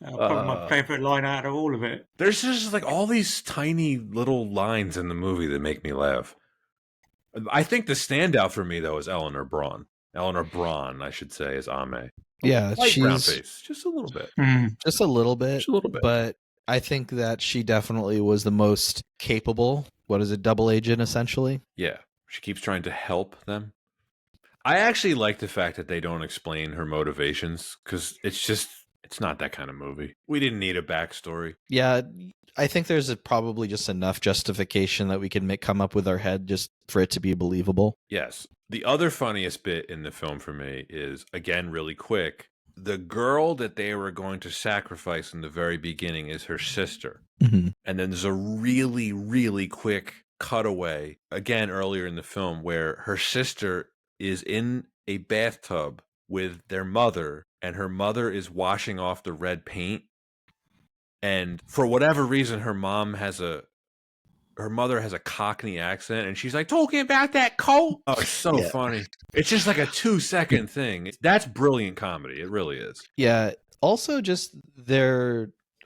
Probably my favorite line out of all of it. There's just all these tiny little lines in the movie that make me laugh. I think the standout for me though is Eleanor Braun. Eleanor Braun, I should say, is Ame. Yeah, she's brown face, just a little bit. Just a little bit. Just a little bit. But I think that she definitely was the most capable. What is it, double agent essentially? Yeah, she keeps trying to help them. I actually like the fact that they don't explain her motivations, because it's not that kind of movie. We didn't need a backstory. Yeah, I think there's probably just enough justification that we can come up with our head just for it to be believable. Yes. The other funniest bit in the film for me is, again, really quick, the girl that they were going to sacrifice in the very beginning is her sister. Mm-hmm. And then there's a really, really quick cutaway again earlier in the film where her sister is in a bathtub with their mother, and her mother is washing off the red paint. And for whatever reason, her mother has a Cockney accent, and she's like talking about that coal. Oh, it's so funny. It's just like a 2-second thing. That's brilliant comedy. It really is. Yeah. Also, just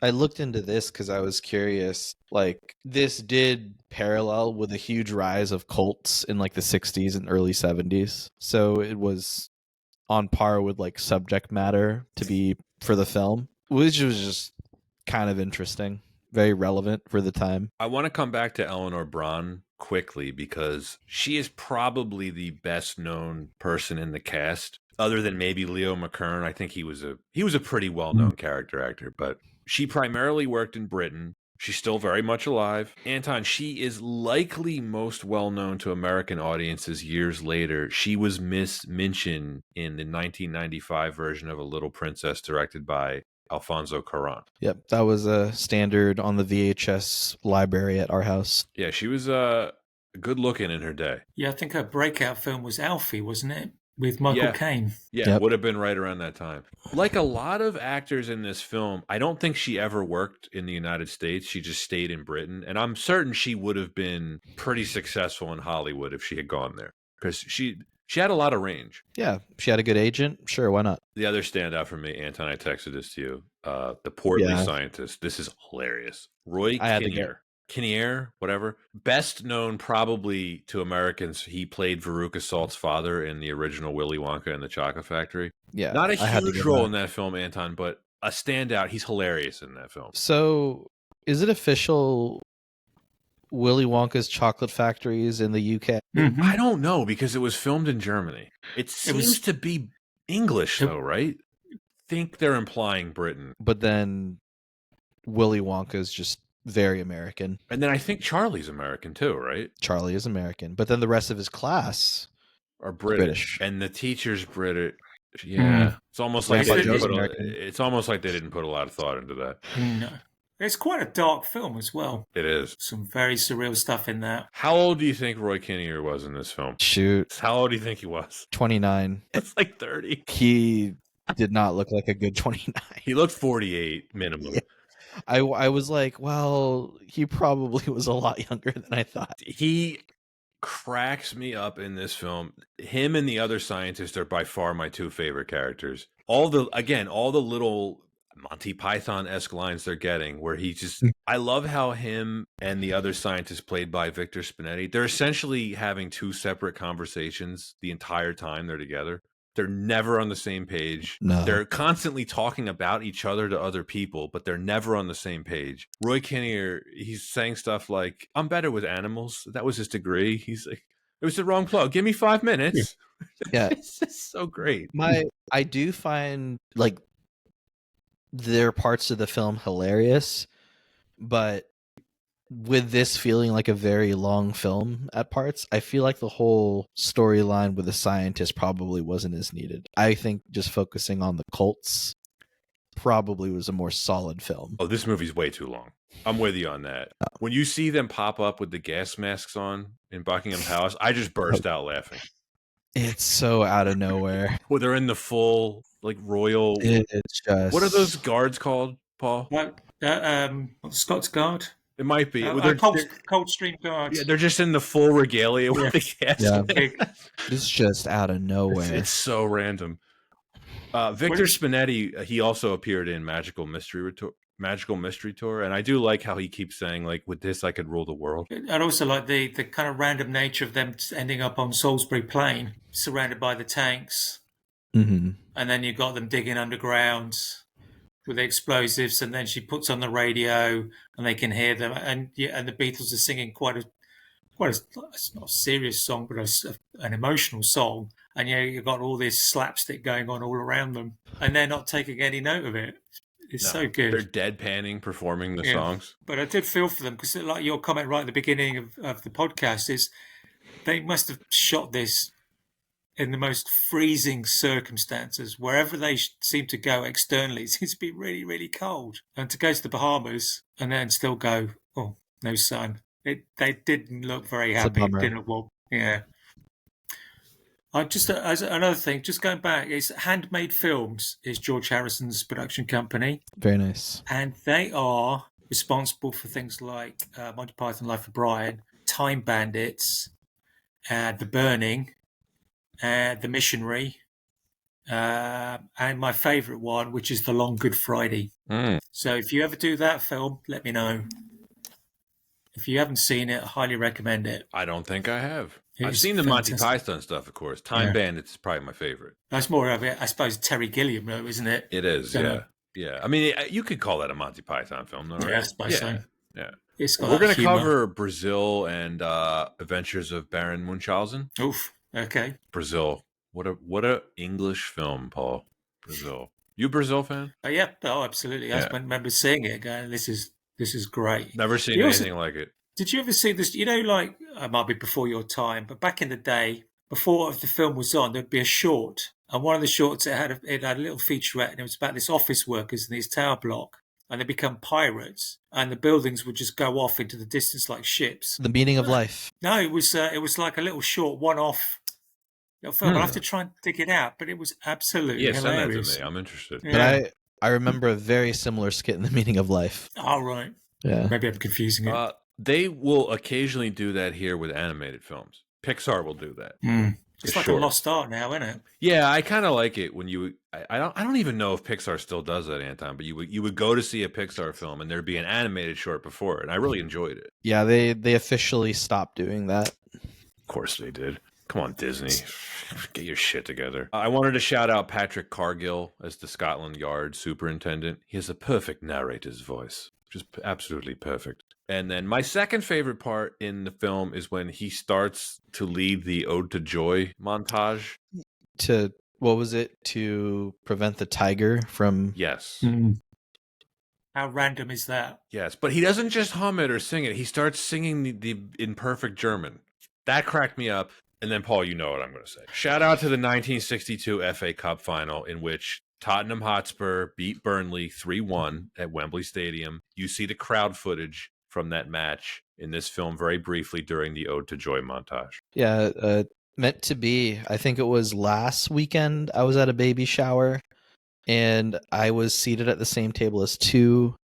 I looked into this because I was curious. Like, this did parallel with a huge rise of cults in like the 60s and early 70s. So it was on par with like subject matter to be for the film, which was just kind of interesting, very relevant for the time. I want to come back to Eleanor Bron quickly because she is probably the best known person in the cast, other than maybe Leo McKern. I think he was a pretty well known character actor, but she primarily worked in Britain. She's still very much alive. Anton, she is likely most well known to American audiences years later. She was Miss Minchin in the 1995 version of A Little Princess directed by Alfonso Cuarón. Yep, that was a standard on the VHS library at our house. Yeah, she was good looking in her day. Yeah, I think her breakout film was Alfie, wasn't it? With Michael Caine. Yeah, Yep. Would have been right around that time. Like a lot of actors in this film, I don't think she ever worked in the United States. She just stayed in Britain. And I'm certain she would have been pretty successful in Hollywood if she had gone there. Because she had a lot of range. Yeah, she had a good agent. Sure, why not? The other standout for me, Anton, I texted this to you. The portly scientist. This is hilarious. Roy Kinnear, whatever. Best known probably to Americans, he played Veruca Salt's father in the original Willy Wonka and the Chocolate Factory. Yeah, Not a huge role in that film, Anton, but a standout. He's hilarious in that film. So, is it official Willy Wonka's Chocolate Factory is in the UK? Mm-hmm. I don't know because it was filmed in Germany. It seems to be English, though, right? I think they're implying Britain. But then Willy Wonka's just very American. And then I think Charlie's American too, right? Charlie is American. But then the rest of his class are British. And the teacher's British. Yeah. It's almost like they didn't put a lot of thought into that. No. It's quite a dark film as well. It is. Some very surreal stuff in that. How old do you think Roy Kinnear was in this film? Shoot. How old do you think he was? 29. It's like 30. He did not look like a good 29. He looked 48 minimum. Yeah. I was like, well, he probably was a lot younger than I thought. He cracks me up in this film. Him and the other scientist are by far my two favorite characters. All the little Monty Python-esque lines they're getting where he just... I love how him and the other scientist played by Victor Spinetti, they're essentially having two separate conversations the entire time they're together. They're never on the same page. No. They're constantly talking about each other to other people, but they're never on the same page. Roy Kinnear, he's saying stuff like, I'm better with animals. That was his degree. He's like, it was the wrong plug. Give me 5 minutes. Yeah. It's just so great. I do find, like, there are parts of the film hilarious, but with this feeling like a very long film at parts, I feel like the whole storyline with the scientist probably wasn't as needed. I think just focusing on the cults probably was a more solid film. Oh, this movie's way too long. I'm with you on that. When you see them pop up with the gas masks on in Buckingham Palace, I just burst out laughing. It's so out of nowhere. Well, they're in the full, like, royal... It's just... What are those guards called, Paul? What? Scots Guard? It might be. Coldstream Guards. Yeah, they're just in the full regalia with the gas. Yeah. It's just out of nowhere. It's so random. Victor Spinetti, he also appeared in Magical Mystery Tour, and I do like how he keeps saying, like, with this I could rule the world. I also like the kind of random nature of them ending up on Salisbury Plain, surrounded by the tanks. Mm-hmm. And then you've got them digging underground with the explosives, and then she puts on the radio and they can hear them, and the Beatles are singing quite a it's not a serious song, but an emotional song, and you've got all this slapstick going on all around them, and they're not taking any note of it. It's so good. They're deadpanning performing the songs. But I did feel for them because, like your comment right at the beginning of the podcast, is they must have shot this in the most freezing circumstances. Wherever they seem to go externally, it seems to be really, really cold. And to go to the Bahamas and then still go, oh, no sun. They didn't look very It's a happy. bummer. Didn't look well. Yeah. I just as another thing, just going back, is Handmade Films is George Harrison's production company, Very nice. and they are responsible for things like Monty Python, Life of Brian, Time Bandits, The Burning, The Missionary, and my favourite one, which is The Long Good Friday. So if you ever do that film, let me know. If you haven't seen it, I highly recommend it. I don't think I have. I've It's seen the Monty fantastic. Python stuff, of course. Time Bandits is probably my favorite. That's more of it, I suppose, Terry Gilliam, though, isn't it? It is, Don't yeah. know. Yeah. I mean, you could call that a Monty Python film, though, right? Yeah, I suppose so. Yeah. It's got We're that going to humour. cover Brazil and Adventures of Baron Munchausen. Oof. Okay. Brazil. What a English film, Paul. Brazil. You a Brazil fan? Yeah. Oh, absolutely. I remember seeing it, going, "This is great." Never seen anything like it. Did you ever see this? You know, like it might be before your time, but back in the day, before the film was on, there'd be a short, and one of the shorts it had a little featurette, and it was about this office workers in this tower block, and they become pirates, and the buildings would just go off into the distance like ships. The Meaning of Life. No, it was like a little short one-off little film. I'll have to try and dig it out, but it was absolutely hilarious. Send that to me. I'm interested. Yeah. But I remember a very similar skit in The Meaning of Life. Oh, right. Yeah. Maybe I'm confusing it. They will occasionally do that here with animated films. Pixar will do that. It's like a lost art now, isn't it? Yeah, I kind of like it when you. I don't even know if Pixar still does that, Anton. But you would go to see a Pixar film and there'd be an animated short before it, and I really enjoyed it. Yeah, they officially stopped doing that. Of course they did. Come on, Disney, get your shit together. I wanted to shout out Patrick Cargill as the Scotland Yard superintendent. He has a perfect narrator's voice, just absolutely perfect. And then my second favorite part in the film is when he starts to lead the Ode to Joy montage. What was it? To prevent the tiger from... Yes. How random is that? Yes, but he doesn't just hum it or sing it. He starts singing the in perfect German. That cracked me up. And then, Paul, you know what I'm going to say. Shout out to the 1962 FA Cup final in which Tottenham Hotspur beat Burnley 3-1 at Wembley Stadium. You see the crowd footage from that match in this film very briefly during the Ode to Joy montage. Yeah, meant to be. I think it was last weekend I was at a baby shower and I was seated at the same table as two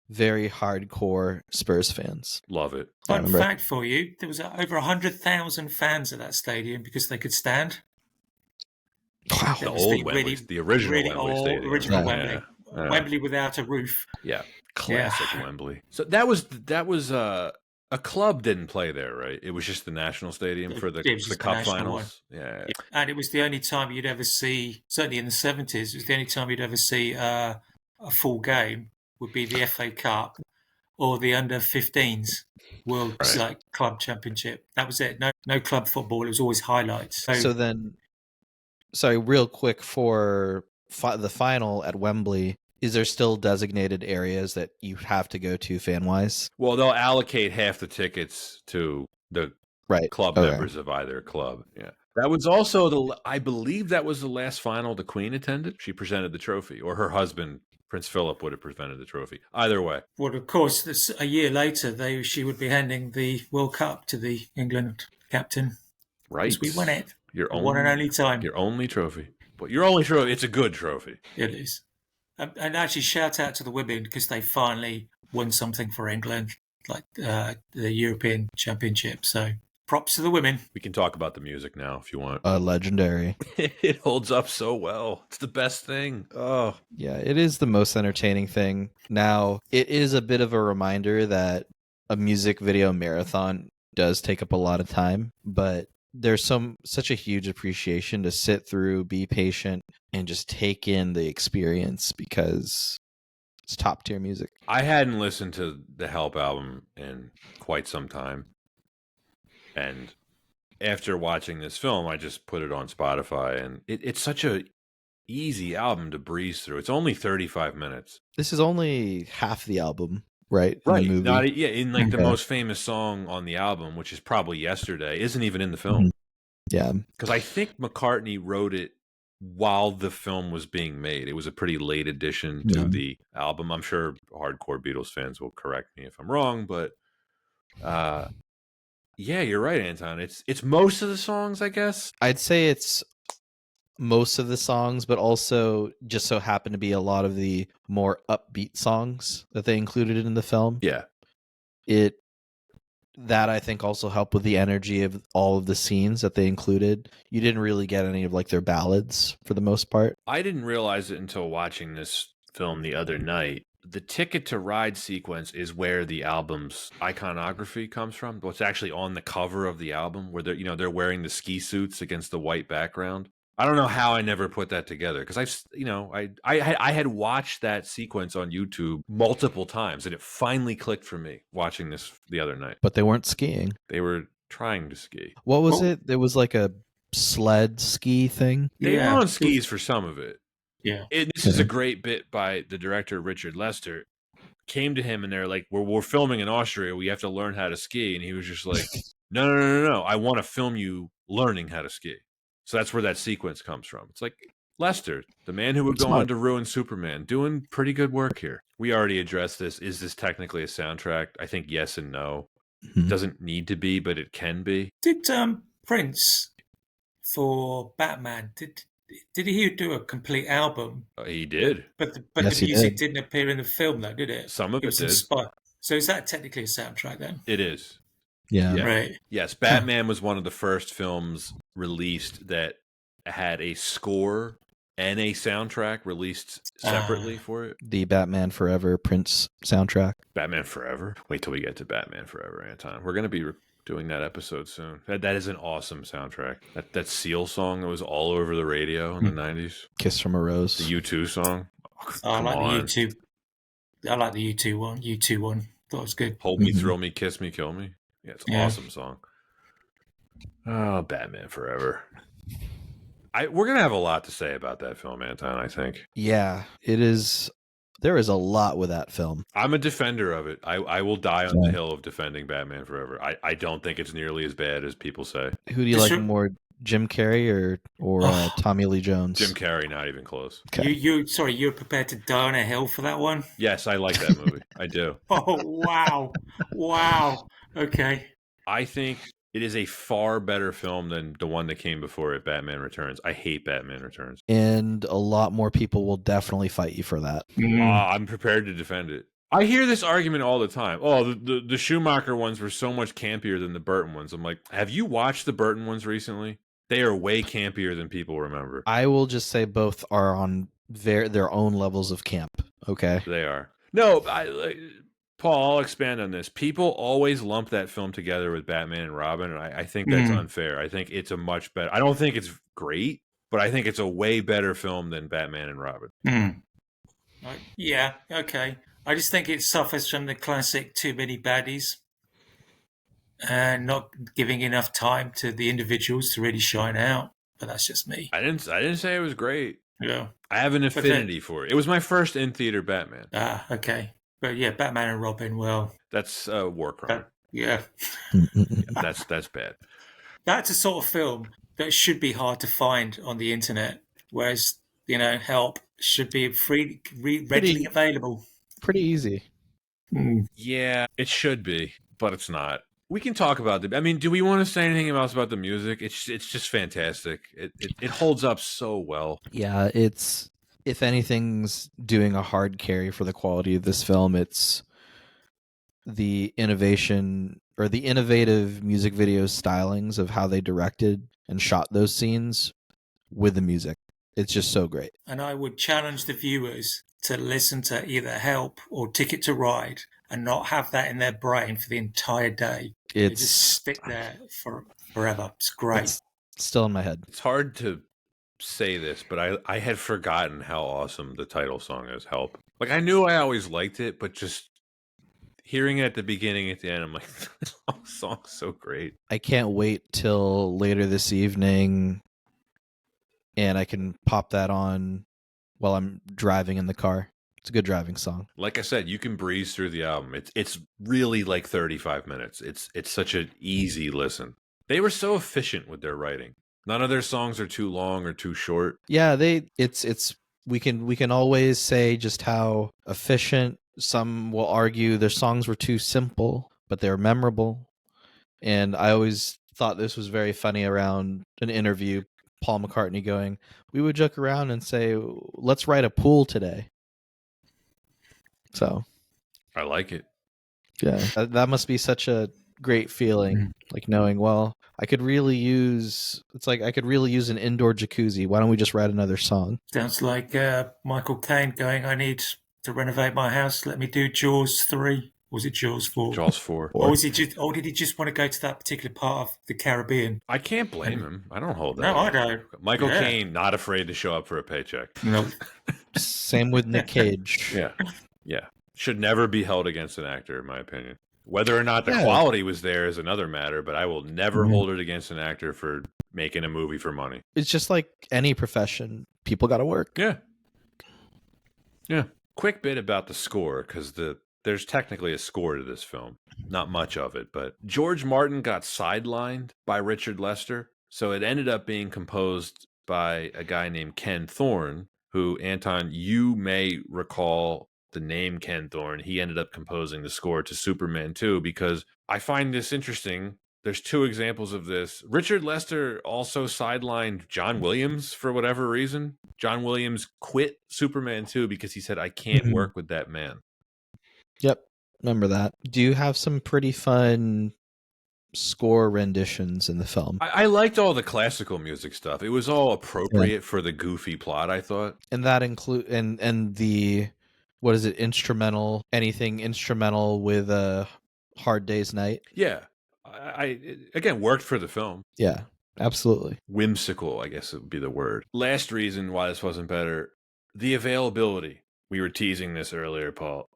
very hardcore Spurs fans. Love it. Fun fact for you, there was over 100,000 fans at that stadium because they could stand. Wow. The old Wembley, the original Wembley Stadium. Original Wembley. Wembley without a roof. Yeah. Classic Wembley. So that was a club didn't play there, right? It was just the national stadium for the cup finals. Yeah. And it was the only time you'd ever see, certainly in the 70s, it was the only time you'd ever see a full game would be the FA Cup or the under-15s World Club Championship. That was it. No club football. It was always highlights. So then, sorry, real quick for the final at Wembley, is there still designated areas that you have to go to fan-wise? Well, they'll allocate half the tickets to the club members of either club. Yeah. That was also I believe that was the last final the Queen attended. She presented the trophy, or her husband, Prince Philip, would have presented the trophy. Either way. Well, of course, a year later, she would be handing the World Cup to the England captain. Right. Because we won it. One and only time. Your only trophy. But your only trophy, it's a good trophy. It is. And actually, shout out to the women because they finally won something for England, like the European Championship. So props to the women. We can talk about the music now if you want. Legendary. It holds up so well. It's the best thing. Oh. Yeah, it is the most entertaining thing. Now, it is a bit of a reminder that a music video marathon does take up a lot of time, but there's such a huge appreciation to sit through, be patient, and just take in the experience because it's top tier music. I hadn't listened to the Help album in quite some time. And after watching this film, I just put it on Spotify, and it's such a easy album to breeze through. It's only 35 minutes. This is only half the album, right? Right. In the movie. The most famous song on the album, which is probably Yesterday, isn't even in the film. Yeah. Because I think McCartney wrote it while the film was being made. It was a pretty late addition to the album. I'm sure hardcore Beatles fans will correct me if I'm wrong, but Yeah, you're right, Anton. It's most of the songs, I guess. I'd say it's most of the songs, but also just so happen to be a lot of the more upbeat songs that they included in the film. Yeah. That I think also helped with the energy of all of the scenes that they included. You didn't really get any of like their ballads for the most part. I didn't realize it until watching this film the other night. The Ticket to Ride sequence is where the album's iconography comes from. What's actually on the cover of the album, where they're wearing the ski suits against the white background. I don't know how I never put that together because I had watched that sequence on YouTube multiple times and it finally clicked for me watching this the other night. But they weren't skiing. They were trying to ski. What was it? There was like a sled ski thing. They were on skis for some of it. Yeah. This is a great bit by the director, Richard Lester. Came to him and they're like, we're filming in Austria. We have to learn how to ski. And he was just like, no. I want to film you learning how to ski. So that's where that sequence comes from. It's like, Lester, the man who would go on to ruin Superman, doing pretty good work here. We already addressed this. Is this technically a soundtrack? I think yes and no. It doesn't need to be, but it can be. Did Prince for Batman, did he do a complete album? He did. But yes, the music didn't appear in the film though, did it? Some of it did. Inspired. So is that technically a soundtrack then? It is. Yeah. Right. Yes, Batman was one of the first films released that had a score and a soundtrack released separately for it. The Batman Forever Prince soundtrack. Batman Forever? Wait till we get to Batman Forever, Anton. We're going to be doing that episode soon. That is an awesome soundtrack. That Seal song that was all over the radio in the 90s. Kiss from a Rose. The U2 song. I like the U2 one. U2 one. Thought it was good. Hold Me, Thrill Me, Kiss Me, Kill Me. Yeah, it's an awesome song. Oh, Batman Forever. We're going to have a lot to say about that film, Anton, I think. Yeah, it is. There is a lot with that film. I'm a defender of it. I will die on the hill of defending Batman Forever. I don't think it's nearly as bad as people say. Who do you like more, Jim Carrey or Tommy Lee Jones? Jim Carrey, not even close. Okay. You're prepared to die on a hill for that one? Yes, I like that movie. I do. Oh, wow. Wow. Okay. I think it is a far better film than the one that came before it, Batman Returns. I hate Batman Returns. And a lot more people will definitely fight you for that. I'm prepared to defend it. I hear this argument all the time. Oh, the Schumacher ones were so much campier than the Burton ones. I'm like, have you watched the Burton ones recently? They are way campier than people remember. I will just say both are on their own levels of camp. Okay? They are. No, Paul, I'll expand on this. People always lump that film together with Batman and Robin, and I think that's unfair. I think it's a much better... I don't think it's great, but I think it's a way better film than Batman and Robin. Yeah, okay. I just think it suffers from the classic too many baddies and not giving enough time to the individuals to really shine out. But that's just me. I didn't say it was great. Yeah. I have an affinity for it. It was my first in-theater Batman. Okay. But yeah, Batman and Robin, well... That's a war crime. Yeah. That's bad. That's a sort of film that should be hard to find on the internet, whereas, Help should be readily available. Pretty easy. Yeah, it should be, but it's not. We can talk about it. I mean, do we want to say anything else about the music? It's just fantastic. It holds up so well. Yeah, it's... If anything's doing a hard carry for the quality of this film, it's the innovation or the innovative music video stylings of how they directed and shot those scenes with the music. It's just so great. And I would challenge the viewers to listen to either Help or Ticket to Ride and not have that in their brain for the entire day. They just stick there forever. It's great. It's still in my head. It's hard to say this, but I had forgotten how awesome the title song is, Help. Like, I knew I always liked it, but just hearing it at the beginning, at the end, I'm like, this song's so great. I can't wait till later this evening and I can pop that on while I'm driving in the car. It's a good driving song. Like I said, you can breeze through the album. It's really like 35 minutes. It's such an easy listen. They were so efficient with their writing. None of their songs are too long or too short. Yeah, we can always say just how efficient. Some will argue their songs were too simple, but they're memorable. And I always thought this was very funny around an interview, Paul McCartney going, we would joke around and say, let's write a pool today. So I like it. yeah, that must be such a great feeling, like knowing, well, I could really use an indoor jacuzzi. Why don't we just write another song? Sounds like Michael Caine going, I need to renovate my house. Let me do Jaws 3. Or was it Jaws 4? Jaws 4. Or did he just want to go to that particular part of the Caribbean? I can't blame him. I don't hold that. No, I don't. Michael Caine, not afraid to show up for a paycheck. No. Same with Nick Cage. Yeah. Should never be held against an actor, in my opinion. Whether or not the quality was there is another matter, but I will never hold it against an actor for making a movie for money. It's just like any profession. People got to work. Yeah. Quick bit about the score, because there's technically a score to this film. Not much of it, but George Martin got sidelined by Richard Lester, so it ended up being composed by a guy named Ken Thorne, who, Anton, you may recall the name Ken Thorne. He ended up composing the score to Superman 2, because I find this interesting. There's two examples of this. Richard Lester also sidelined John Williams for whatever reason. John Williams quit Superman 2 because he said, I can't work with that man. Yep. Remember that. Do you have some pretty fun score renditions in the film? I liked all the classical music stuff. It was all appropriate for the goofy plot, I thought. And that include and the, what is it, instrumental, anything instrumental with a Hard Day's Night? Yeah. It again, worked for the film. Yeah, absolutely. Whimsical, I guess it would be the word. Last reason why this wasn't better, the availability. We were teasing this earlier, Paul.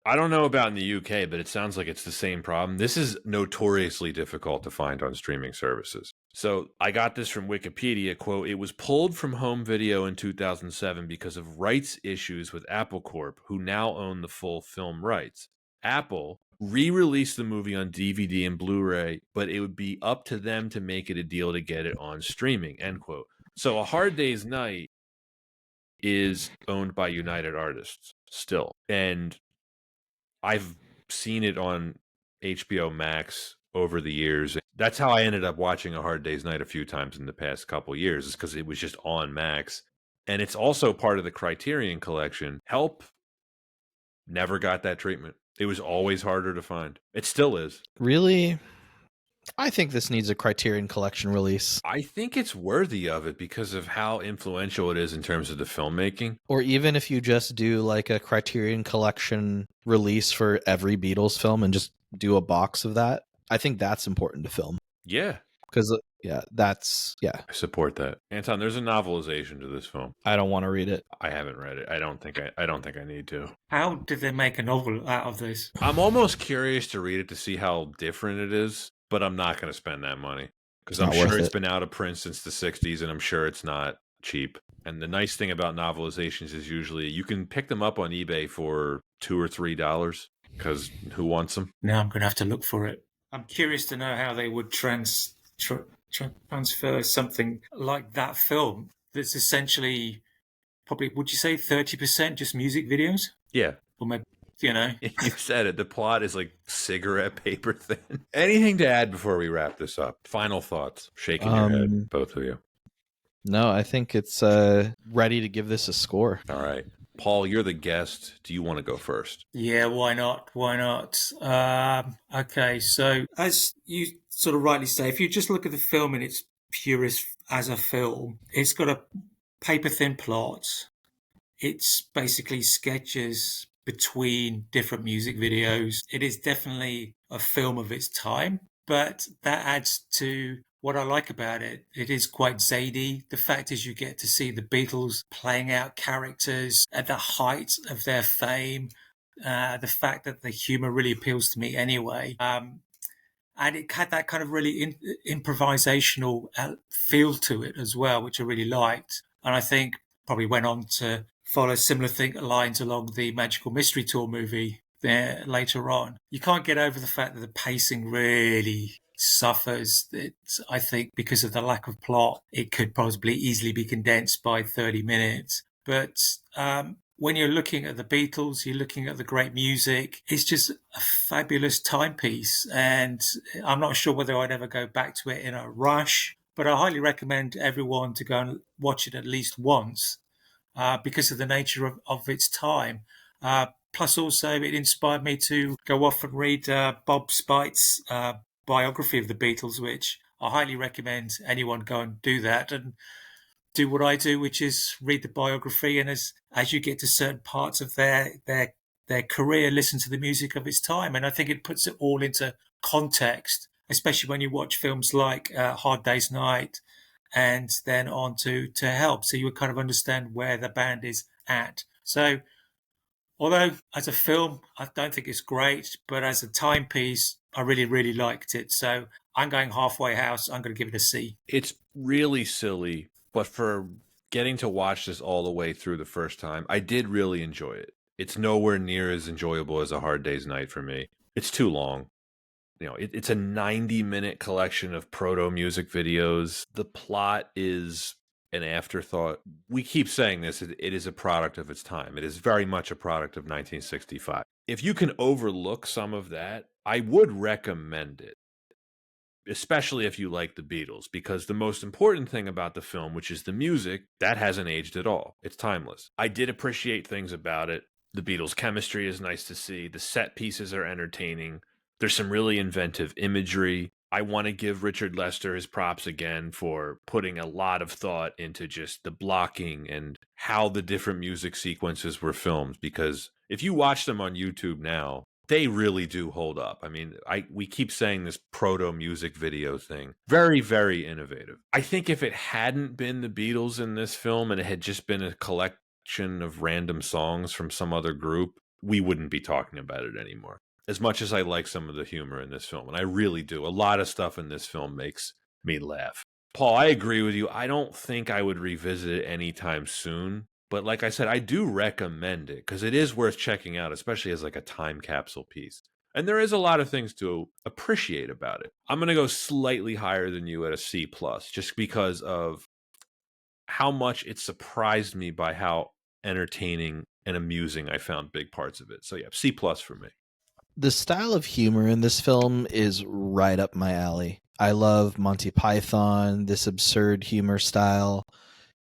I don't know about in the UK, but it sounds like it's the same problem. This is notoriously difficult to find on streaming services. So I got this from Wikipedia, quote, it was pulled from home video in 2007 because of rights issues with Apple Corp., who now own the full film rights. Apple re-released the movie on DVD and Blu-ray, but it would be up to them to make it a deal to get it on streaming, end quote. So A Hard Day's Night is owned by United Artists still. And I've seen it on HBO Max over the years. That's how I ended up watching A Hard Day's Night a few times in the past couple years, is because it was just on Max. And it's also part of the Criterion Collection. Help never got that treatment. It was always harder to find. It still is. Really? I think this needs a Criterion Collection release. I think it's worthy of it because of how influential it is in terms of the filmmaking. Or even if you just do like a Criterion Collection release for every Beatles film and just do a box of that. I think that's important to film. Yeah. Because, I support that. Anton, there's a novelization to this film. I don't want to read it. I haven't read it. I don't think I need to. How did they make a novel out of this? I'm almost curious to read it to see how different it is, but I'm not going to spend that money because I'm sure it's been out of print since the 60s, and I'm sure it's not cheap. And the nice thing about novelizations is usually you can pick them up on eBay for $2 or $3 because who wants them? Now I'm going to have to look for it. I'm curious to know how they would transfer something like that film that's essentially probably, would you say 30% just music videos? Yeah. Or maybe, you said it. The plot is like cigarette paper thin. Anything to add before we wrap this up? Final thoughts. Shaking your head, both of you. No, I think it's ready to give this a score. All right. Paul, you're the guest. Do you want to go first? Yeah, why not? Why not? Okay, so as you sort of rightly say, if you just look at the film in its purest as a film, it's got a paper-thin plot. It's basically sketches between different music videos. It is definitely a film of its time, but that adds to what I like about it. It is quite zany. The fact is you get to see the Beatles playing out characters at the height of their fame. The fact that the humor really appeals to me anyway. And it had that kind of really improvisational feel to it as well, which I really liked. And I think probably went on to follow similar lines along the Magical Mystery Tour movie there later on. You can't get over the fact that the pacing really suffers. I think because of the lack of plot, it could possibly easily be condensed by 30 minutes. But when you're looking at the Beatles, you're looking at the great music. It's just a fabulous timepiece. And I'm not sure whether I'd ever go back to it in a rush, but I highly recommend everyone to go and watch it at least once because of the nature of its time. Plus, also, it inspired me to go off and read Bob Spite's biography of the Beatles, which I highly recommend anyone go and do that and do what I do, which is read the biography. And as you get to certain parts of their career, listen to the music of its time. And I think it puts it all into context, especially when you watch films like Hard Day's Night and then on to Help. So you would kind of understand where the band is at. So although as a film, I don't think it's great, but as a timepiece, I really, really liked it. So I'm going halfway house. I'm going to give it a C. It's really silly, but for getting to watch this all the way through the first time, I did really enjoy it. It's nowhere near as enjoyable as A Hard Day's Night for me. It's too long. You know, it's a 90-minute collection of proto music videos. The plot is an afterthought. We keep saying this, it is a product of its time. It is very much a product of 1965. If you can overlook some of that, I would recommend it, especially if you like the Beatles, because the most important thing about the film, which is the music, that hasn't aged at all. It's timeless. I did appreciate things about it. The Beatles' chemistry is nice to see. The set pieces are entertaining. There's some really inventive imagery. I want to give Richard Lester his props again for putting a lot of thought into just the blocking and how the different music sequences were filmed, because if you watch them on YouTube now, they really do hold up. I mean, we keep saying this proto music video thing. Very, very innovative. I think if it hadn't been the Beatles in this film and it had just been a collection of random songs from some other group, we wouldn't be talking about it anymore. As much as I like some of the humor in this film, and I really do, a lot of stuff in this film makes me laugh. Paul, I agree with you. I don't think I would revisit it anytime soon. But like I said, I do recommend it because it is worth checking out, especially as like a time capsule piece. And there is a lot of things to appreciate about it. I'm going to go slightly higher than you at a C+, just because of how much it surprised me by how entertaining and amusing I found big parts of it. So yeah, C+ for me. The style of humor in this film is right up my alley. I love Monty Python, this absurd humor style.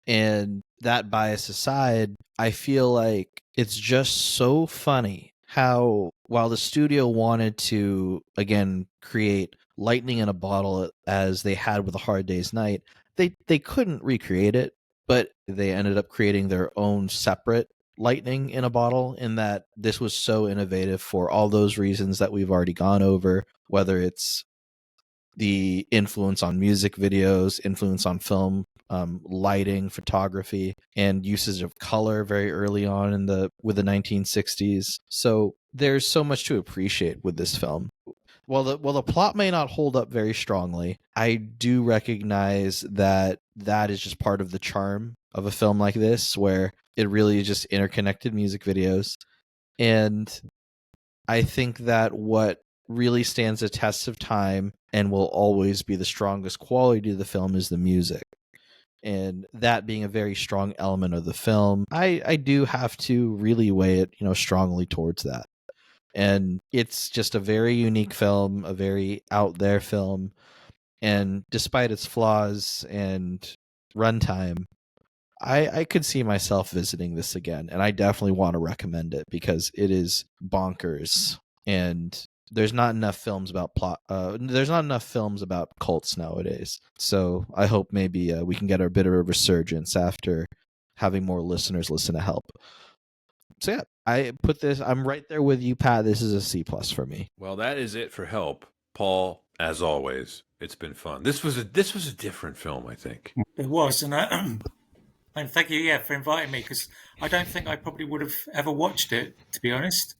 And that bias aside, I feel like it's just so funny how, while the studio wanted to, again, create lightning in a bottle as they had with A Hard Day's Night, they couldn't recreate it, but they ended up creating their own separate lightning in a bottle, in that this was so innovative for all those reasons that we've already gone over, whether it's the influence on music videos, influence on film, lighting, photography, and usage of color very early on with the 1960s. So there's so much to appreciate with this film. While the plot may not hold up very strongly, I do recognize that is just part of the charm of a film like this, where it really is just interconnected music videos. And I think that what really stands the test of time and will always be the strongest quality of the film is the music. And that being a very strong element of the film, I do have to really weigh it, strongly towards that. And it's just a very unique film, a very out there film. And despite its flaws and runtime, I could see myself visiting this again. And I definitely want to recommend it because it is bonkers. And there's not enough films about there's not enough films about cults nowadays. So I hope maybe we can get a bit of a resurgence after having more listeners listen to Help. So yeah, I'm right there with you, Pat. This is a C+ for me. Well, that is it for Help. Paul, as always, it's been fun. This was a different film, I think. It was, and and thank you, for inviting me, because I don't think I probably would have ever watched it, to be honest.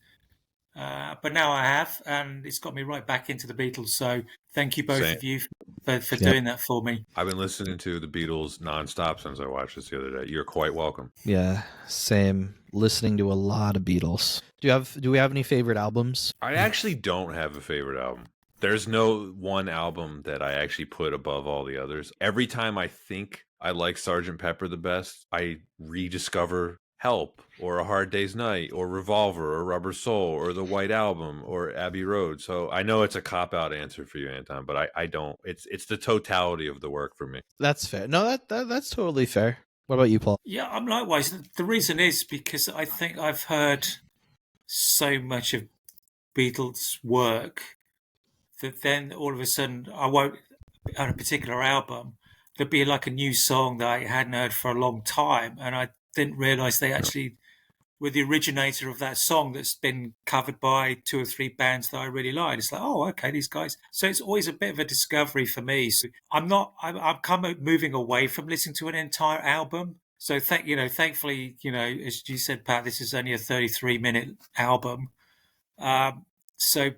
But now I have, and it's got me right back into the Beatles. So thank you both of you for doing that for me. I've been listening to the Beatles nonstop since I watched this the other day. You're quite welcome. Yeah, same. Listening to a lot of Beatles. Do we have any favorite albums? I actually don't have a favorite album. There's no one album that I actually put above all the others. Every time I think I like Sgt. Pepper the best, I rediscover Help or A Hard Day's Night or Revolver or Rubber Soul or The White Album or Abbey Road. So I know it's a cop-out answer for you, Anton, but I don't. It's the totality of the work for me. That's fair. No, that's totally fair. What about you, Paul? Yeah, I'm likewise. The reason is because I think I've heard so much of Beatles' work that then all of a sudden I won't, on a particular album, there'd be like a new song that I hadn't heard for a long time, and I didn't realise they actually were the originator of that song that's been covered by 2 or 3 bands that I really like. It's like, oh, okay, these guys. So it's always a bit of a discovery for me. So I'm kind of moving away from listening to an entire album. So thankfully, as you said, Pat, this is only a 33-minute album. So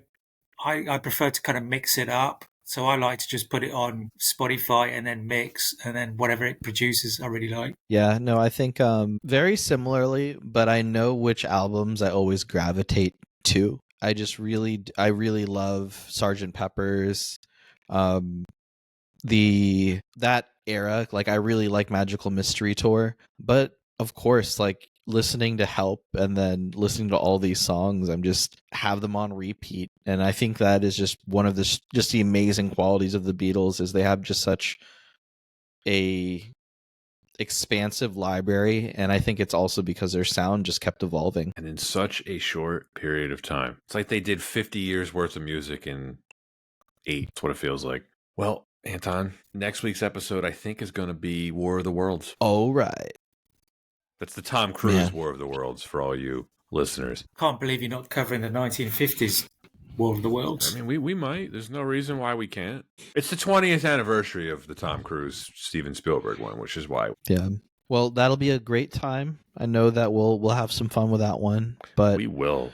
I prefer to kind of mix it up. So I like to just put it on Spotify and then mix, and then whatever it produces, I really like. Yeah, no, I think very similarly, but I know which albums I always gravitate to. I really love Sgt. Pepper's, that era. Like I really like Magical Mystery Tour, but of course, like listening to Help and then listening to all these songs, I'm just have them on repeat. And I think that is just one of the amazing qualities of the Beatles is they have just such a expansive library, and I think it's also because their sound just kept evolving. And in such a short period of time. It's like they did 50 years worth of music in 8. That's what it feels like. Well, Anton, next week's episode I think is going to be War of the Worlds. Oh, right. That's the Tom Cruise War of the Worlds for all you listeners. Can't believe you're not covering the 1950s War of the Worlds. I mean, we might. There's no reason why we can't. It's the 20th anniversary of the Tom Cruise, Steven Spielberg one, which is why. Yeah. Well, that'll be a great time. I know that we'll have some fun with that one. But we will.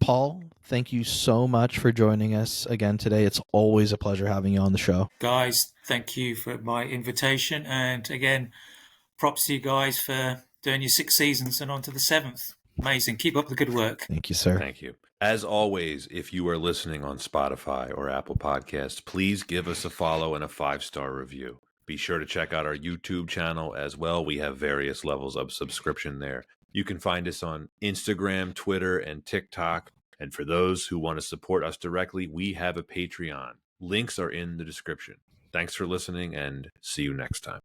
Paul, thank you so much for joining us again today. It's always a pleasure having you on the show. Guys, thank you for my invitation. And again, props to you guys for doing your 6 seasons and on to the 7th. Amazing. Keep up the good work. Thank you, sir. Thank you. As always, if you are listening on Spotify or Apple Podcasts, please give us a follow and a 5-star review. Be sure to check out our YouTube channel as well. We have various levels of subscription there. You can find us on Instagram, Twitter, and TikTok. And for those who want to support us directly, we have a Patreon. Links are in the description. Thanks for listening, and see you next time.